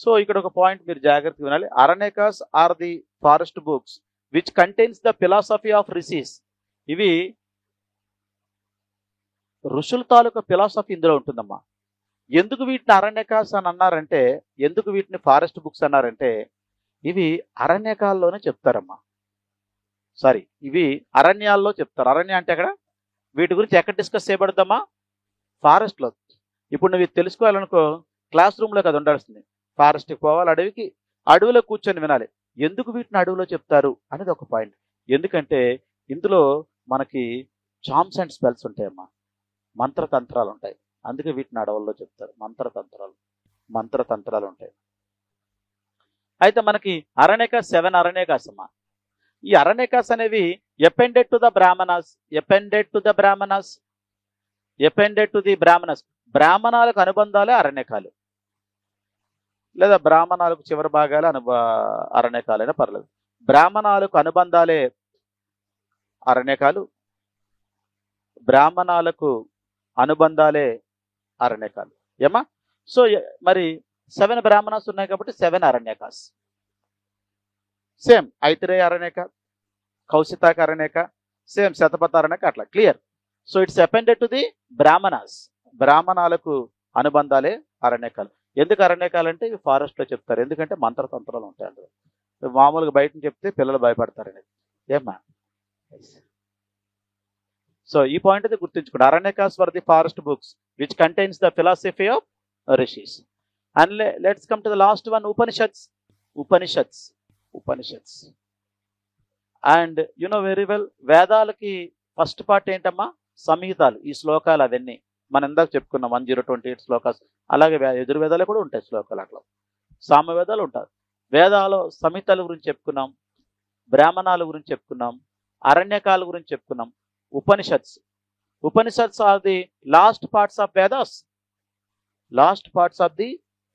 సో ఇక్కడ ఒక పాయింట్ మీరు జాగ్రత్తగా వినాలి. Aranyakas are the forest books which contains the philosophy of rishis. ఇవి ఋషుల తాలూకా ఫిలాసఫీ ఇందులో ఉంటుందమ్మా. ఎందుకు వీటిని అరణ్యకాస్ అని అన్నారంటే, ఎందుకు వీటిని ఫారెస్ట్ బుక్స్ అన్నారంటే, ఇవి అరణ్యకాల్లోనే చెప్తారమ్మా. ఇవి అరణ్యాల్లో చెప్తారు. అరణ్య అంటే అక్కడ వీటి గురించి ఎక్కడ డిస్కస్ చేయబడద్దమ్మా? ఫారెస్ట్లో. ఇప్పుడు నువ్వు తెలుసుకోవాలనుకో, క్లాస్ రూమ్లో కదా ఉండాల్సింది. ఫారెస్ట్కి పోవాలి, అడవిలో కూర్చొని వినాలి. ఎందుకు వీటిని అడవిలో చెప్తారు అనేది ఒక పాయింట్. ఎందుకంటే ఇందులో మనకి చామ్స్ అండ్ స్పెల్స్ ఉంటాయమ్మా, మంత్రతంత్రాలు ఉంటాయి. అందుకే వీటిని అడవుల్లో చెప్తారు. మంత్రతంత్రాలు ఉంటాయి. అయితే మనకి 7 అరణ్యకాస్ అమ్మా. ఈ అరణ్యకాస్ అనేవి ఎపెండెడ్ టు ది బ్రాహ్మణస్. బ్రాహ్మణాలకు అనుబంధాలే అరణ్యకాలు, లేదా బ్రాహ్మణాలకు చివరి భాగాలే అరణ్యకాలైనా పర్లేదు. బ్రాహ్మణాలకు అనుబంధాలే అరణ్యకాలు. ఏమా? సో మరి 7 బ్రాహ్మణాస్ ఉన్నాయి కాబట్టి 7 అరణ్యకాస్. సేమ్ ఐతరేయ అరణ్యక, కౌశితాక అరణ్యక, సేమ్ శతపథ అరణ్యక, అట్లా. Clear? So it's appended to the Brahmanas. బ్రాహ్మణాలకు అనుబంధాలే అరణ్యకాలు. ఎందుకు అరణ్యకాలు అంటే ఇవి ఫారెస్ట్లో చెప్తారు. ఎందుకంటే మంత్రతంత్రాలు ఉంటాయి అందులో. మామూలుగా బయట చెప్తే పిల్లలు భయపడతారనేది. ఏమ్మా? సో ఈ పాయింట్ అయితే గుర్తుంచుకోండి. Aranyakas for the forest books which contains the philosophy of rishis. And let's come to the last one, Upanishads. And you know very well, వేదాలకి ఫస్ట్ పార్ట్ ఏంటమ్మా? సంహితాలు. ఈ శ్లోకాలు అవన్నీ మనం ఇందాక చెప్పుకున్నాం, 1028 శ్లోకాస్. అలాగే యజుర్వేదాలు కూడా ఉంటాయి శ్లోకాలు. అట్లా సామవేదాలు ఉంటారు. వేదాలు సంహితల గురించి చెప్పుకున్నాం, బ్రాహ్మణాల గురించి చెప్పుకున్నాం, అరణ్యకాల గురించి చెప్పుకున్నాం. Upanishads are the last parts of Vedas. Last parts of the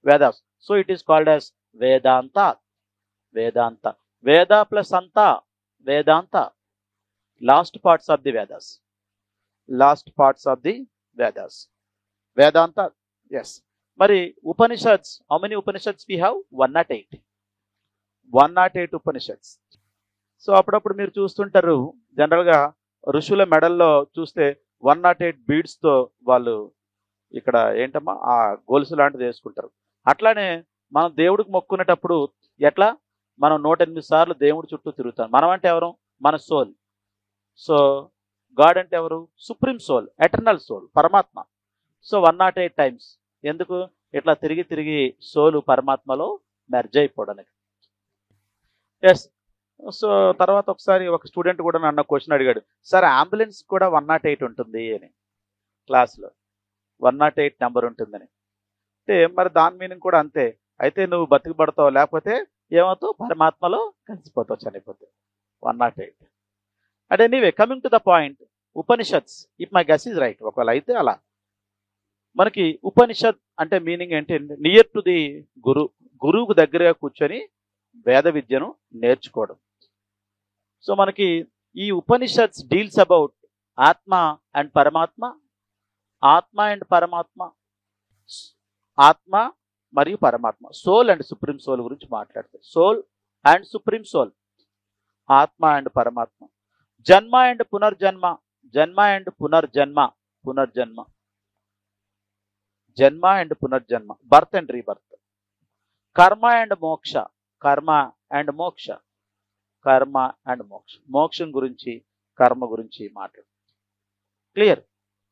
Vedas. So it is called as Vedanta. Vedanta, Veda plus అంత, Vedanta, last parts of the Vedas. Last parts of the Vedas, Vedanta. Yes. మరి Upanishads, how many Upanishads we have? 108. 108 Upanishads. So అప్పుడప్పుడు మీరు చూస్తుంటారు, జనరల్గా ఋషుల మెడల్లో చూస్తే 108 బీడ్స్తో వాళ్ళు ఇక్కడ ఏంటమ్మా ఆ గొలుసు లాంటిది వేసుకుంటారు. అట్లానే మనం దేవుడికి మొక్కునేటప్పుడు ఎట్లా మనం 108 సార్లు దేవుడి చుట్టూ తిరుగుతాం. మనం అంటే ఎవరు? మన సోల్. సో గాడ్ అంటే ఎవరు? సుప్రీం సోల్, ఎటర్నల్ సోల్, పరమాత్మ. So 108 times. ఎందుకు? ఇట్లా తిరిగి తిరిగి సోలు పరమాత్మలో మెర్జ్ అయిపోవడానికి. ఎస్. సో తర్వాత ఒకసారి ఒక స్టూడెంట్ కూడా నన్ను క్వశ్చన్ అడిగాడు, సార్ అంబులెన్స్ కూడా 108 ఉంటుంది అని, క్లాస్లో 108 నెంబర్ ఉంటుందని. అంటే మరి దాని మీనింగ్ కూడా అంతే. అయితే నువ్వు బతికిపడతావు, లేకపోతే ఏమవుతావు? పరమాత్మలో కలిసిపోతావు, చనిపోతావు. 108. And anyway, coming to the point, Upanishads, if my guess is right, ఒకవేళ అయితే అలా మనకి ఉపనిషత్ అంటే మీనింగ్ ఏంటి? నియర్ టు ది గురు, గురువుకు దగ్గరగా కూర్చొని వేద విద్యను నేర్చుకోవడం. సో మనకి ఈ ఉపనిషత్స్ డీల్స్ అబౌట్ ఆత్మ అండ్ పరమాత్మ, ఆత్మ అండ్ పరమాత్మ, ఆత్మ మరియు పరమాత్మ, సోల్ అండ్ సుప్రీం సోల్ గురించి మాట్లాడతాయి. సోల్ అండ్ సుప్రీం సోల్, ఆత్మ అండ్ పరమాత్మ, జన్మ అండ్ పునర్జన్మ, జన్మ అండ్ పునర్జన్మ, పునర్జన్మ, జన్మ అండ్ పునర్జన్మ, బర్త్ అండ్ రీబర్త్, కర్మ అండ్ మోక్ష, కర్మ అండ్ మోక్ష, కర్మ అండ్ మోక్ష, మోక్షం గురించి కర్మ గురించి మాట్లాడు. క్లియర్?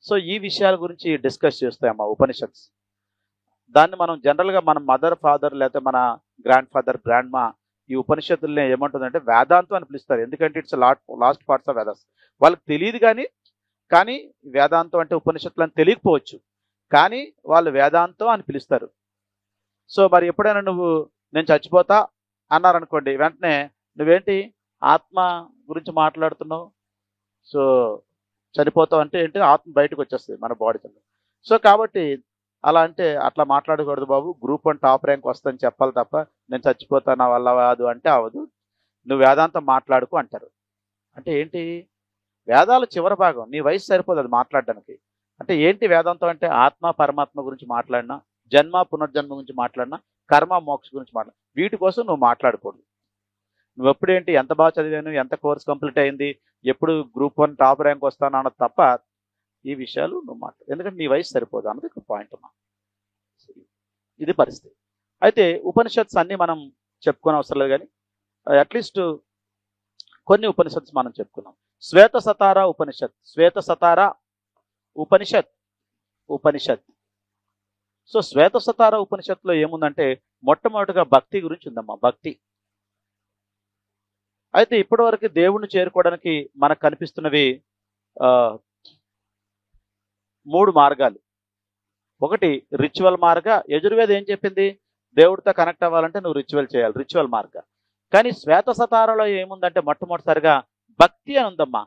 సో ఈ విషయాల గురించి డిస్కస్ చేస్తాయమ్మా ఉపనిషత్స్. దాన్ని మనం జనరల్గా మన మదర్ ఫాదర్ లేకపోతే మన గ్రాండ్ ఫాదర్ గ్రాండ్ మా ఈ ఉపనిషత్తుల్ని ఏమంటుందంటే వేదాంతం అని పిలుస్తారు. ఎందుకంటే it's last parts of Vedas. వాళ్ళకి తెలియదు కానీ వేదాంతం అంటే ఉపనిషత్తులు అని తెలియకపోవచ్చు, కానీ వాళ్ళు వేదాంతం అని పిలుస్తారు. సో మరి ఎప్పుడైనా నువ్వు నేను చచ్చిపోతా అన్నారనుకోండి, వెంటనే నువ్వేంటి ఆత్మ గురించి మాట్లాడుతున్నావు, సో చనిపోతావు అంటే ఏంటి? ఆత్మ బయటకు వచ్చేస్తుంది మన బాడీ. సో కాబట్టి అలా అంటే అట్లా మాట్లాడకూడదు బాబు, గ్రూప్ 1 టాప్ ర్యాంక్ వస్తుందని చెప్పాలి తప్ప నేను చచ్చిపోతా నా వల్ల కాదు అంటే అవదు, నువ్వు వేదాంతం మాట్లాడుకు అంటారు. అంటే ఏంటి? వేదాల చివరి భాగం, నీ వయసు సరిపోదు అది మాట్లాడడానికి. అంటే ఏంటి వేదాంతం అంటే? ఆత్మ పరమాత్మ గురించి మాట్లాడినా, జన్మ పునర్జన్మ గురించి మాట్లాడినా, కర్మ మోక్ష గురించి మాట్లాడినా, వీటి కోసం నువ్వు మాట్లాడకూడదు. నువ్వు ఎప్పుడేంటి ఎంత బాగా చదివాను, ఎంత కోర్స్ కంప్లీట్ అయింది, ఎప్పుడు గ్రూప్ 1 టాప్ ర్యాంక్ వస్తాను అన్నది తప్ప ఈ విషయాలు నువ్వు మాట్లాడు, ఎందుకంటే నీ వయసు సరిపోదు అన్నది ఒక పాయింట్ అమ్మా. ఇది పరిస్థితి. అయితే ఉపనిషత్స్ అన్ని మనం చెప్పుకోని అవసరం లేదు, కానీ అట్లీస్ట్ కొన్ని ఉపనిషత్స్ మనం చెప్పుకున్నాం. శ్వేత సతారా ఉపనిషత్, శ్వేత సతారా ఉపనిషత్, ఉపనిషత్. సో శ్వేత సతారా ఉపనిషత్తులో ఏముందంటే మొట్టమొదటిగా భక్తి గురించి ఉందమ్మా, భక్తి. అయితే ఇప్పటి వరకు దేవుణ్ణి చేరుకోవడానికి మనకు కనిపిస్తున్నవి 3 మార్గాలు. ఒకటి రిచువల్ మార్గ. యజుర్వేదం ఏం చెప్పింది? దేవుడితో కనెక్ట్ అవ్వాలంటే నువ్వు రిచువల్ చేయాలి, రిచువల్ మార్గ. కానీ శ్వేత సతారాలో ఏముందంటే మొట్టమొదటిసారిగా భక్తి అని ఉందమ్మా.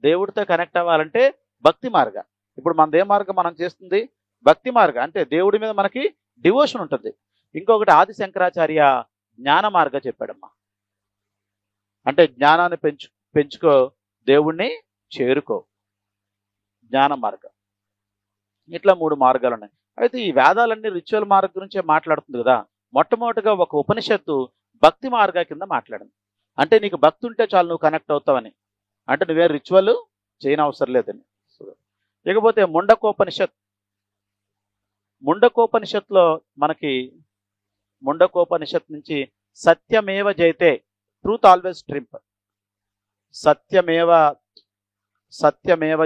దేవుడితో కనెక్ట్ అవ్వాలంటే భక్తి మార్గ. ఇప్పుడు మనది ఏ మార్గం మనం చేస్తుంది? భక్తి మార్గ. అంటే దేవుడి మీద మనకి డివోషన్ ఉంటుంది. ఇంకొకటి ఆది శంకరాచార్య జ్ఞాన మార్గ చెప్పాడమ్మా. అంటే జ్ఞానాన్ని పెంచుకో, దేవుణ్ణి చేరుకో, జ్ఞాన మార్గం. ఇట్లా 3 మార్గాలు ఉన్నాయి. అయితే ఈ వేదాలన్నీ రిచువల్ మార్గం గురించే మాట్లాడుతుంది కదా. మొట్టమొదటిగా ఒక ఉపనిషత్తు భక్తి మార్గ కింద మాట్లాడింది. అంటే నీకు భక్తి ఉంటే చాలు నువ్వు కనెక్ట్ అవుతావని, అంటే నువ్వే రిచువల్ చేయని అవసరం లేదని. ఇకపోతే ముండకోపనిషత్. ముండకోపనిషత్తులో మనకి ముండకోపనిషత్ నుంచి సత్యమేవ జయతే, ట్రూత్ ఆల్వేస్ ట్రింప్, సత్యమేవ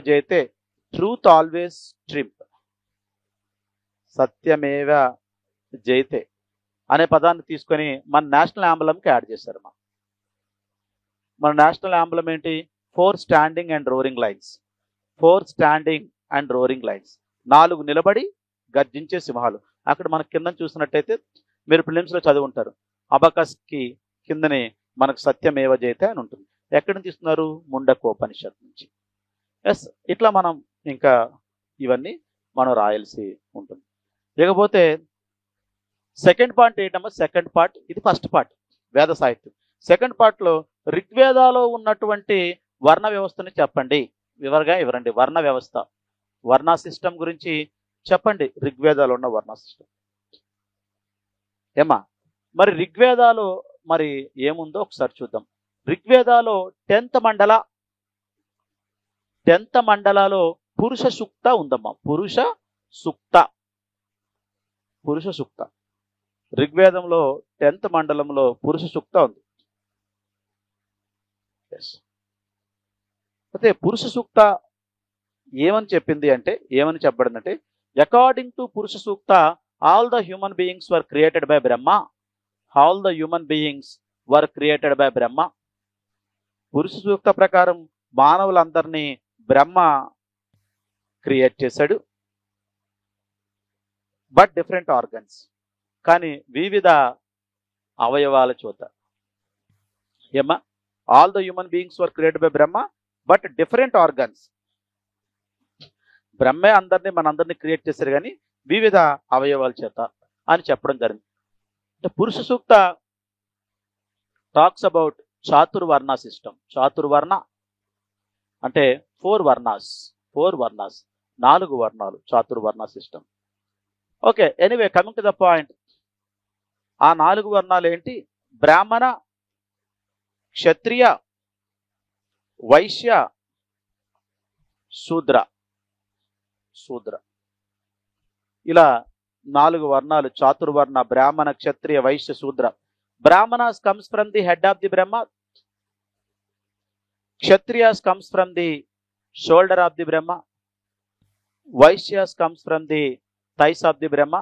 జయతే, ట్రూత్ ఆల్వేస్ ట్రింప్, సత్యమేవ జయతే అనే పదాన్ని తీసుకొని మన నేషనల్ యాంబలంకి యాడ్ చేశారు. మన నేషనల్ యాంబలం ఏంటి? 4 standing and roaring lines, 4 standing and roaring lines, 4 నిలబడి గర్జించే సింహాలు. అక్కడ మనకు కింద చూసినట్టయితే మీరు ప్రిలిమ్స్లో చదివి ఉంటారు, అబకస్కి కిందనే మనకు సత్యమేవ జయతే అని ఉంటుంది. ఎక్కడి నుంచి ఇస్తున్నారు? ముండకోపనిషత్ నుంచి. ఎస్. ఇట్లా మనం ఇంకా ఇవన్నీ మనం రాయాల్సి ఉంటుంది. ఇకపోతే సెకండ్ పార్ట్ ఏంటమ్మా, సెకండ్ పార్ట్ ఇది ఫస్ట్ పార్ట్ వేద సాహిత్యం. సెకండ్ పార్ట్లో ఋగ్వేదాలో ఉన్నటువంటి వర్ణ వ్యవస్థని చెప్పండి, వివరండి. వర్ణ వ్యవస్థ, వర్ణ సిస్టమ్ గురించి చెప్పండి, ఋగ్వేదాలో ఉన్న వర్ణ సిస్టమ్ ఏమా. మరి ఋగ్వేదాలో మరి ఏముందో ఒకసారి చూద్దాం. ఋగ్వేదాలో 10th మండలాలో పురుష సూక్త ఉందమ్మా. పురుష సూక్త ఋగ్వేదంలో 10th మండలంలో పురుష సూక్త ఉంది. అయితే పురుష సూక్త ఏమని చెప్పబడిందంటే according to Purusha Sukta all the human beings were created by Brahma. Purusha Sukta ప్రకారం మానవులందరినీ బ్రహ్మ క్రియేట్ చేశాడు. బట్ డిఫరెంట్ ఆర్గన్స్, కానీ వివిధ అవయవాల చోట. ఏమా, all the human beings were created by Brahma but different organs. బ్రహ్మే మనందరినీ క్రియేట్ చేశారు కానీ వివిధ అవయవాల చేత అని చెప్పడం జరిగింది. అంటే Purusha Sukta talks about Chaturvarna system. Chaturvarna అంటే 4 వర్ణాస్, 4 వర్ణాలు Chaturvarna system. Okay, anyway coming to the point. ఆ 4 వర్ణాలు ఏంటి? బ్రాహ్మణ, క్షత్రియ, వైశ్య, శూద్ర. ఇలా 4 వర్ణాలు చాతుర్వర్ణ, బ్రాహ్మణ, క్షత్రియ, వైశ్య, శూద్ర. Brahmanas comes from the head of the Brahma. Kshatriyas comes from the shoulder of the Brahma. Vaishyas comes from the thighs of the Brahma.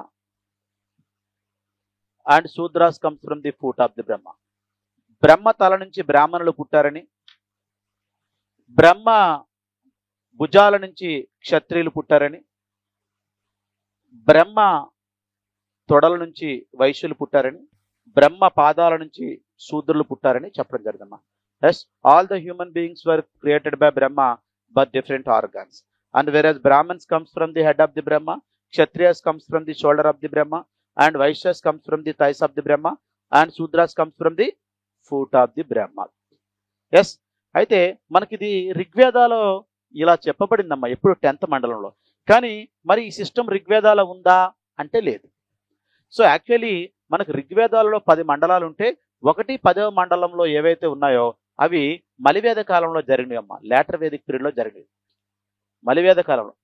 And Sudras comes from the foot of the Brahma. బ్రహ్మ తల నుంచి బ్రాహ్మణులు పుట్టారని, బ్రహ్మ భుజాల నుంచి క్షత్రియులు పుట్టారని, బ్రహ్మ తొడల నుంచి వైశ్యులు పుట్టారని, బ్రహ్మ పాదాల నుంచి శూద్రులు పుట్టారని చెప్పడం జరిగిందమ్మా. Yes, all the human beings were created by Brahma but different organs. And whereas Brahmins comes from the head of the Brahma, Kshatriyas comes from the shoulder of the Brahma, and Vaishyas comes from the thighs of the Brahma, and Sudras comes from the foot of the Brahma. Yes, అయితే మనకిది ఋగ్వేదాలో ఇలా చెప్పబడిందమ్మా ఎప్పుడు 10th మండలంలో. కానీ మరి ఈ సిస్టమ్ ఋగ్వేదాలో ఉందా అంటే లేదు. సో యాక్చువల్లీ మనకు ఋగ్వేదాలలో 10 మండలాలు ఉంటే 10వ మండలంలో ఏవైతే ఉన్నాయో అవి మలివేద కాలంలో జరిగినవి అమ్మా. లేటర్ వేదిక్ పీరియడ్లో జరిగినవి మలివేద కాలంలో.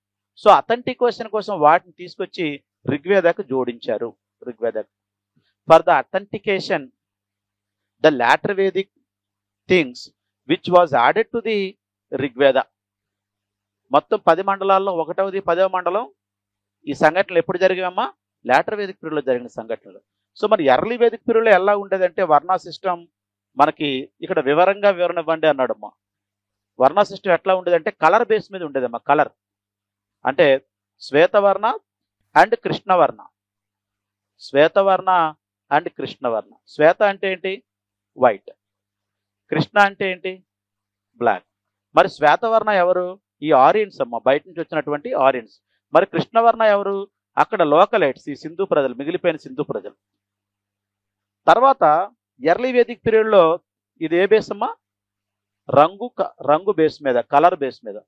సో అథెంటికేషన్ కోసం వాటిని తీసుకొచ్చి ఋగ్వేదకు జోడించారు. For the authentication the later Vedic things which was added to the Rigveda. మొత్తం 10 మండలాల్లో 1వది 10వ మండలం. ఈ సంఘటనలు ఎప్పుడు జరిగాయమ్మా? లేటర్ వేదిక్ పీరియడ్లో జరిగిన సంఘటనలు. సో మరి ఎర్లీ వేదిక్ పీరియడ్లో ఎలా ఉండేదంటే వర్ణ సిస్టమ్ మనకి ఇక్కడ వివరణ ఇవ్వండి అన్నాడమ్మా. వర్ణ సిస్టమ్ ఎట్లా ఉండేదంటే కలర్ బేస్ మీద ఉండేదమ్మా. కలర్ అంటే శ్వేతవర్ణ అండ్ కృష్ణవర్ణ. శ్వేతవర్ణ అండ్ కృష్ణవర్ణ. శ్వేత అంటే ఏంటి? వైట్. కృష్ణ అంటే ఏంటి? బ్లాక్. మరి శ్వేతవర్ణ ఎవరు? ఈ ఆరియన్స్ అమ్మ, బయట నుంచి వచ్చినటువంటి ఆరియన్స్. మరి కృష్ణవర్ణ ఎవరు? అక్కడ లోకలైట్స్, ఈ సింధు ప్రజలు, మిగిలిపోయిన సింధు ప్రజలు. తర్వాత ఎర్లీ వేదిక్ పీరియడ్లో ఇది ఏ బేస్ అమ్మా? రంగు బేస్ మీద, కలర్ బేస్ మీద.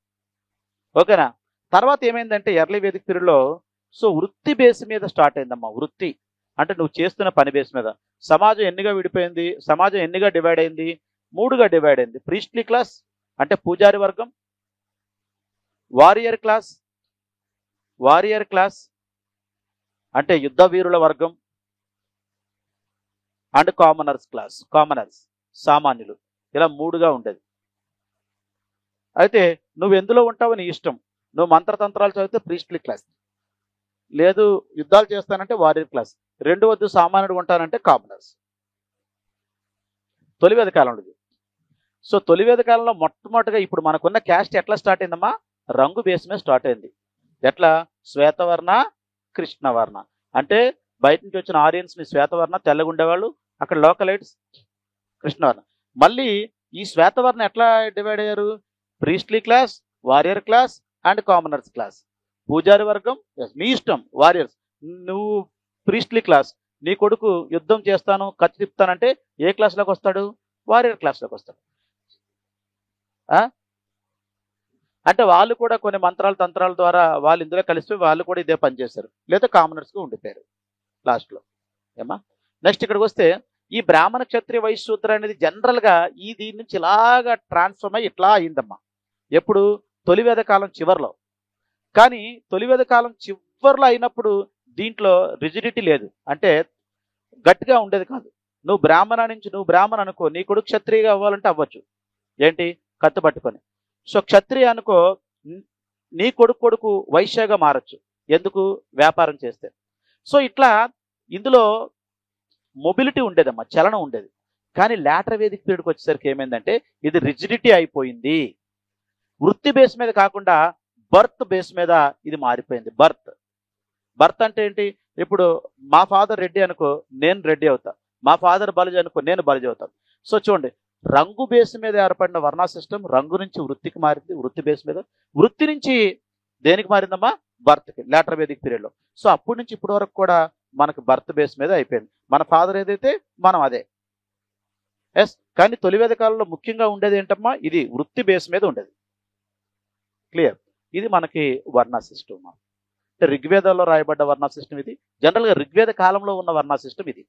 ఓకేనా? తర్వాత ఏమైందంటే ఎర్లీ వేదిక్ పీరియడ్లో సో వృత్తి బేస్ మీద స్టార్ట్ అయిందమ్మా. వృత్తి అంటే నువ్వు చేస్తున్న పని బేస్ మీద. సమాజం ఎన్నిగా విడిపోయింది? సమాజం ఎన్నిగా డివైడ్ అయింది? 3గా డివైడ్ అయింది. ప్రీస్ట్లీ క్లాస్ అంటే పూజారి వర్గం, వారియర్ క్లాస్ అంటే యుద్ధ వీరుల వర్గం, అండ్ కామనర్స్ సామాన్యులు. ఇలా 3గా ఉండేది. అయితే నువ్వు ఎందులో ఉంటావు నీ ఇష్టం. నువ్వు మంత్రతంత్రాలు చదివితే ప్రీస్ట్లీ క్లాస్, లేదు యుద్ధాలు చేస్తానంటే వారియర్ క్లాస్, 2 వద్దు సామాన్యుడు ఉంటానంటే కామనర్స్. తొలివేద కాలంలో. సో తొలివేద కాలంలో మొట్టమొదటిగా ఇప్పుడు మనకున్న క్యాస్ట్ ఎట్లా స్టార్ట్ అయిందమ్మా? రంగు బేస్ మీద స్టార్ట్ అయింది. ఎట్లా? శ్వేతవర్ణ, కృష్ణవర్ణ. అంటే బయట నుంచి వచ్చిన ఆరియన్స్ ని శ్వేతవర్ణ, తెల్లగుండేవాళ్ళు. అక్కడ లోకలైట్స్ కృష్ణవర్ణ. మళ్ళీ ఈ శ్వేతవర్ణ ఎట్లా డివైడ్ అయ్యారు? Priestly class, warrior class and commoners class. పూజారి వర్గం మీ ఇష్టం, వారియర్స్. నువ్వు ప్రీస్ట్లీ క్లాస్, నీ కొడుకు యుద్ధం చేస్తాను కత్తి తిప్పుతానంటే ఏ క్లాస్లోకి వస్తాడు? వారియర్ క్లాస్లోకి వస్తాడు. అంటే వాళ్ళు కూడా కొన్ని మంత్రాలు తంత్రాల ద్వారా వాళ్ళు ఇందులో కలిసి వాళ్ళు కూడా ఇదే పని చేశారు, లేదా కామనర్స్గా ఉండిపోయారు లాస్ట్లో. ఏమా నెక్స్ట్ ఇక్కడికి వస్తే ఈ బ్రాహ్మణ క్షత్రియ వైశ్య శూద్ర అనేది జనరల్గా ఈ దీని నుంచి ఇలాగా ట్రాన్స్ఫర్మ్ అయ్యి ఇట్లా అయిందమ్మా. ఎప్పుడు? తొలివేద కాలం చివరిలో. కానీ తొలివేద కాలం చివరిలో అయినప్పుడు దీంట్లో రిజిడిటీ లేదు, అంటే గట్టిగా ఉండేది కాదు. నువ్వు బ్రాహ్మణ అనుకో, నీ కొడుకు క్షత్రియ అవ్వాలంటే అవ్వచ్చు. ఏంటి? కత్తి పట్టుకొని. సో క్షత్రియ అనుకో, నీ కొడుకు వైశ్యగా మారచ్చు. ఎందుకు? వ్యాపారం చేస్తే. సో ఇట్లా ఇందులో మొబిలిటీ ఉండేదమ్మా, చలనం ఉండేది. కానీ లేటర్ వేదిక పీరియడ్కి వచ్చేసరికి ఏమైందంటే ఇది రిజిడిటీ అయిపోయింది. వృత్తి బేస్ మీద కాకుండా బర్త్ బేస్ మీద ఇది మారిపోయింది. బర్త్ అంటే ఏంటి? ఇప్పుడు మా ఫాదర్ రెడ్డి అనుకో, నేను రెడ్డి అవుతా. మా ఫాదర్ బలిజ అనుకో, నేను బలిజ అవుతాను. సో చూడండి, రంగు బేస్ మీద ఏర్పడిన వర్ణ సిస్టమ్ రంగు నుంచి వృత్తికి మారింది, వృత్తి బేస్ మీద. వృత్తి నుంచి దేనికి మారిందమ్మా? బర్త్కి, లేటర్ వేదిక పీరియడ్లో. సో అప్పటి నుంచి ఇప్పటి వరకు కూడా మనకు బర్త్ బేస్ మీద అయిపోయింది. మన ఫాదర్ ఏదైతే మనం అదే. ఎస్, కానీ తొలివేద కాలంలో ముఖ్యంగా ఉండేది ఏంటమ్మా? ఇది వృత్తి బేస్ మీద ఉండేది. క్లియర్? ఇది మనకి వర్ణ సిస్టమ్. అంటే ఋగ్వేదంలో రాయబడ్డ వర్ణ సిస్టమ్ ఇది. జనరల్గా ఋగ్వేద కాలంలో ఉన్న వర్ణ సిస్టమ్ ఇది.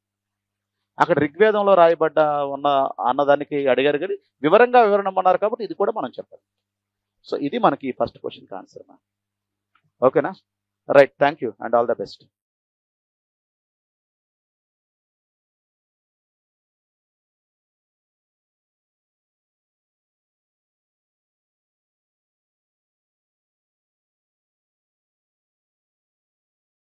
అక్కడ ఋగ్వేదంలో రాయబడ్డ ఉన్న అన్నదానికి అడిగారు, కానీ వివరంగా వివరణమన్నారు కాబట్టి ఇది కూడా మనం చెప్పాలి. సో ఇది మనకి ఫస్ట్ క్వశ్చన్కి ఆన్సర్. ఓకేనా? Right, thank you and all the best.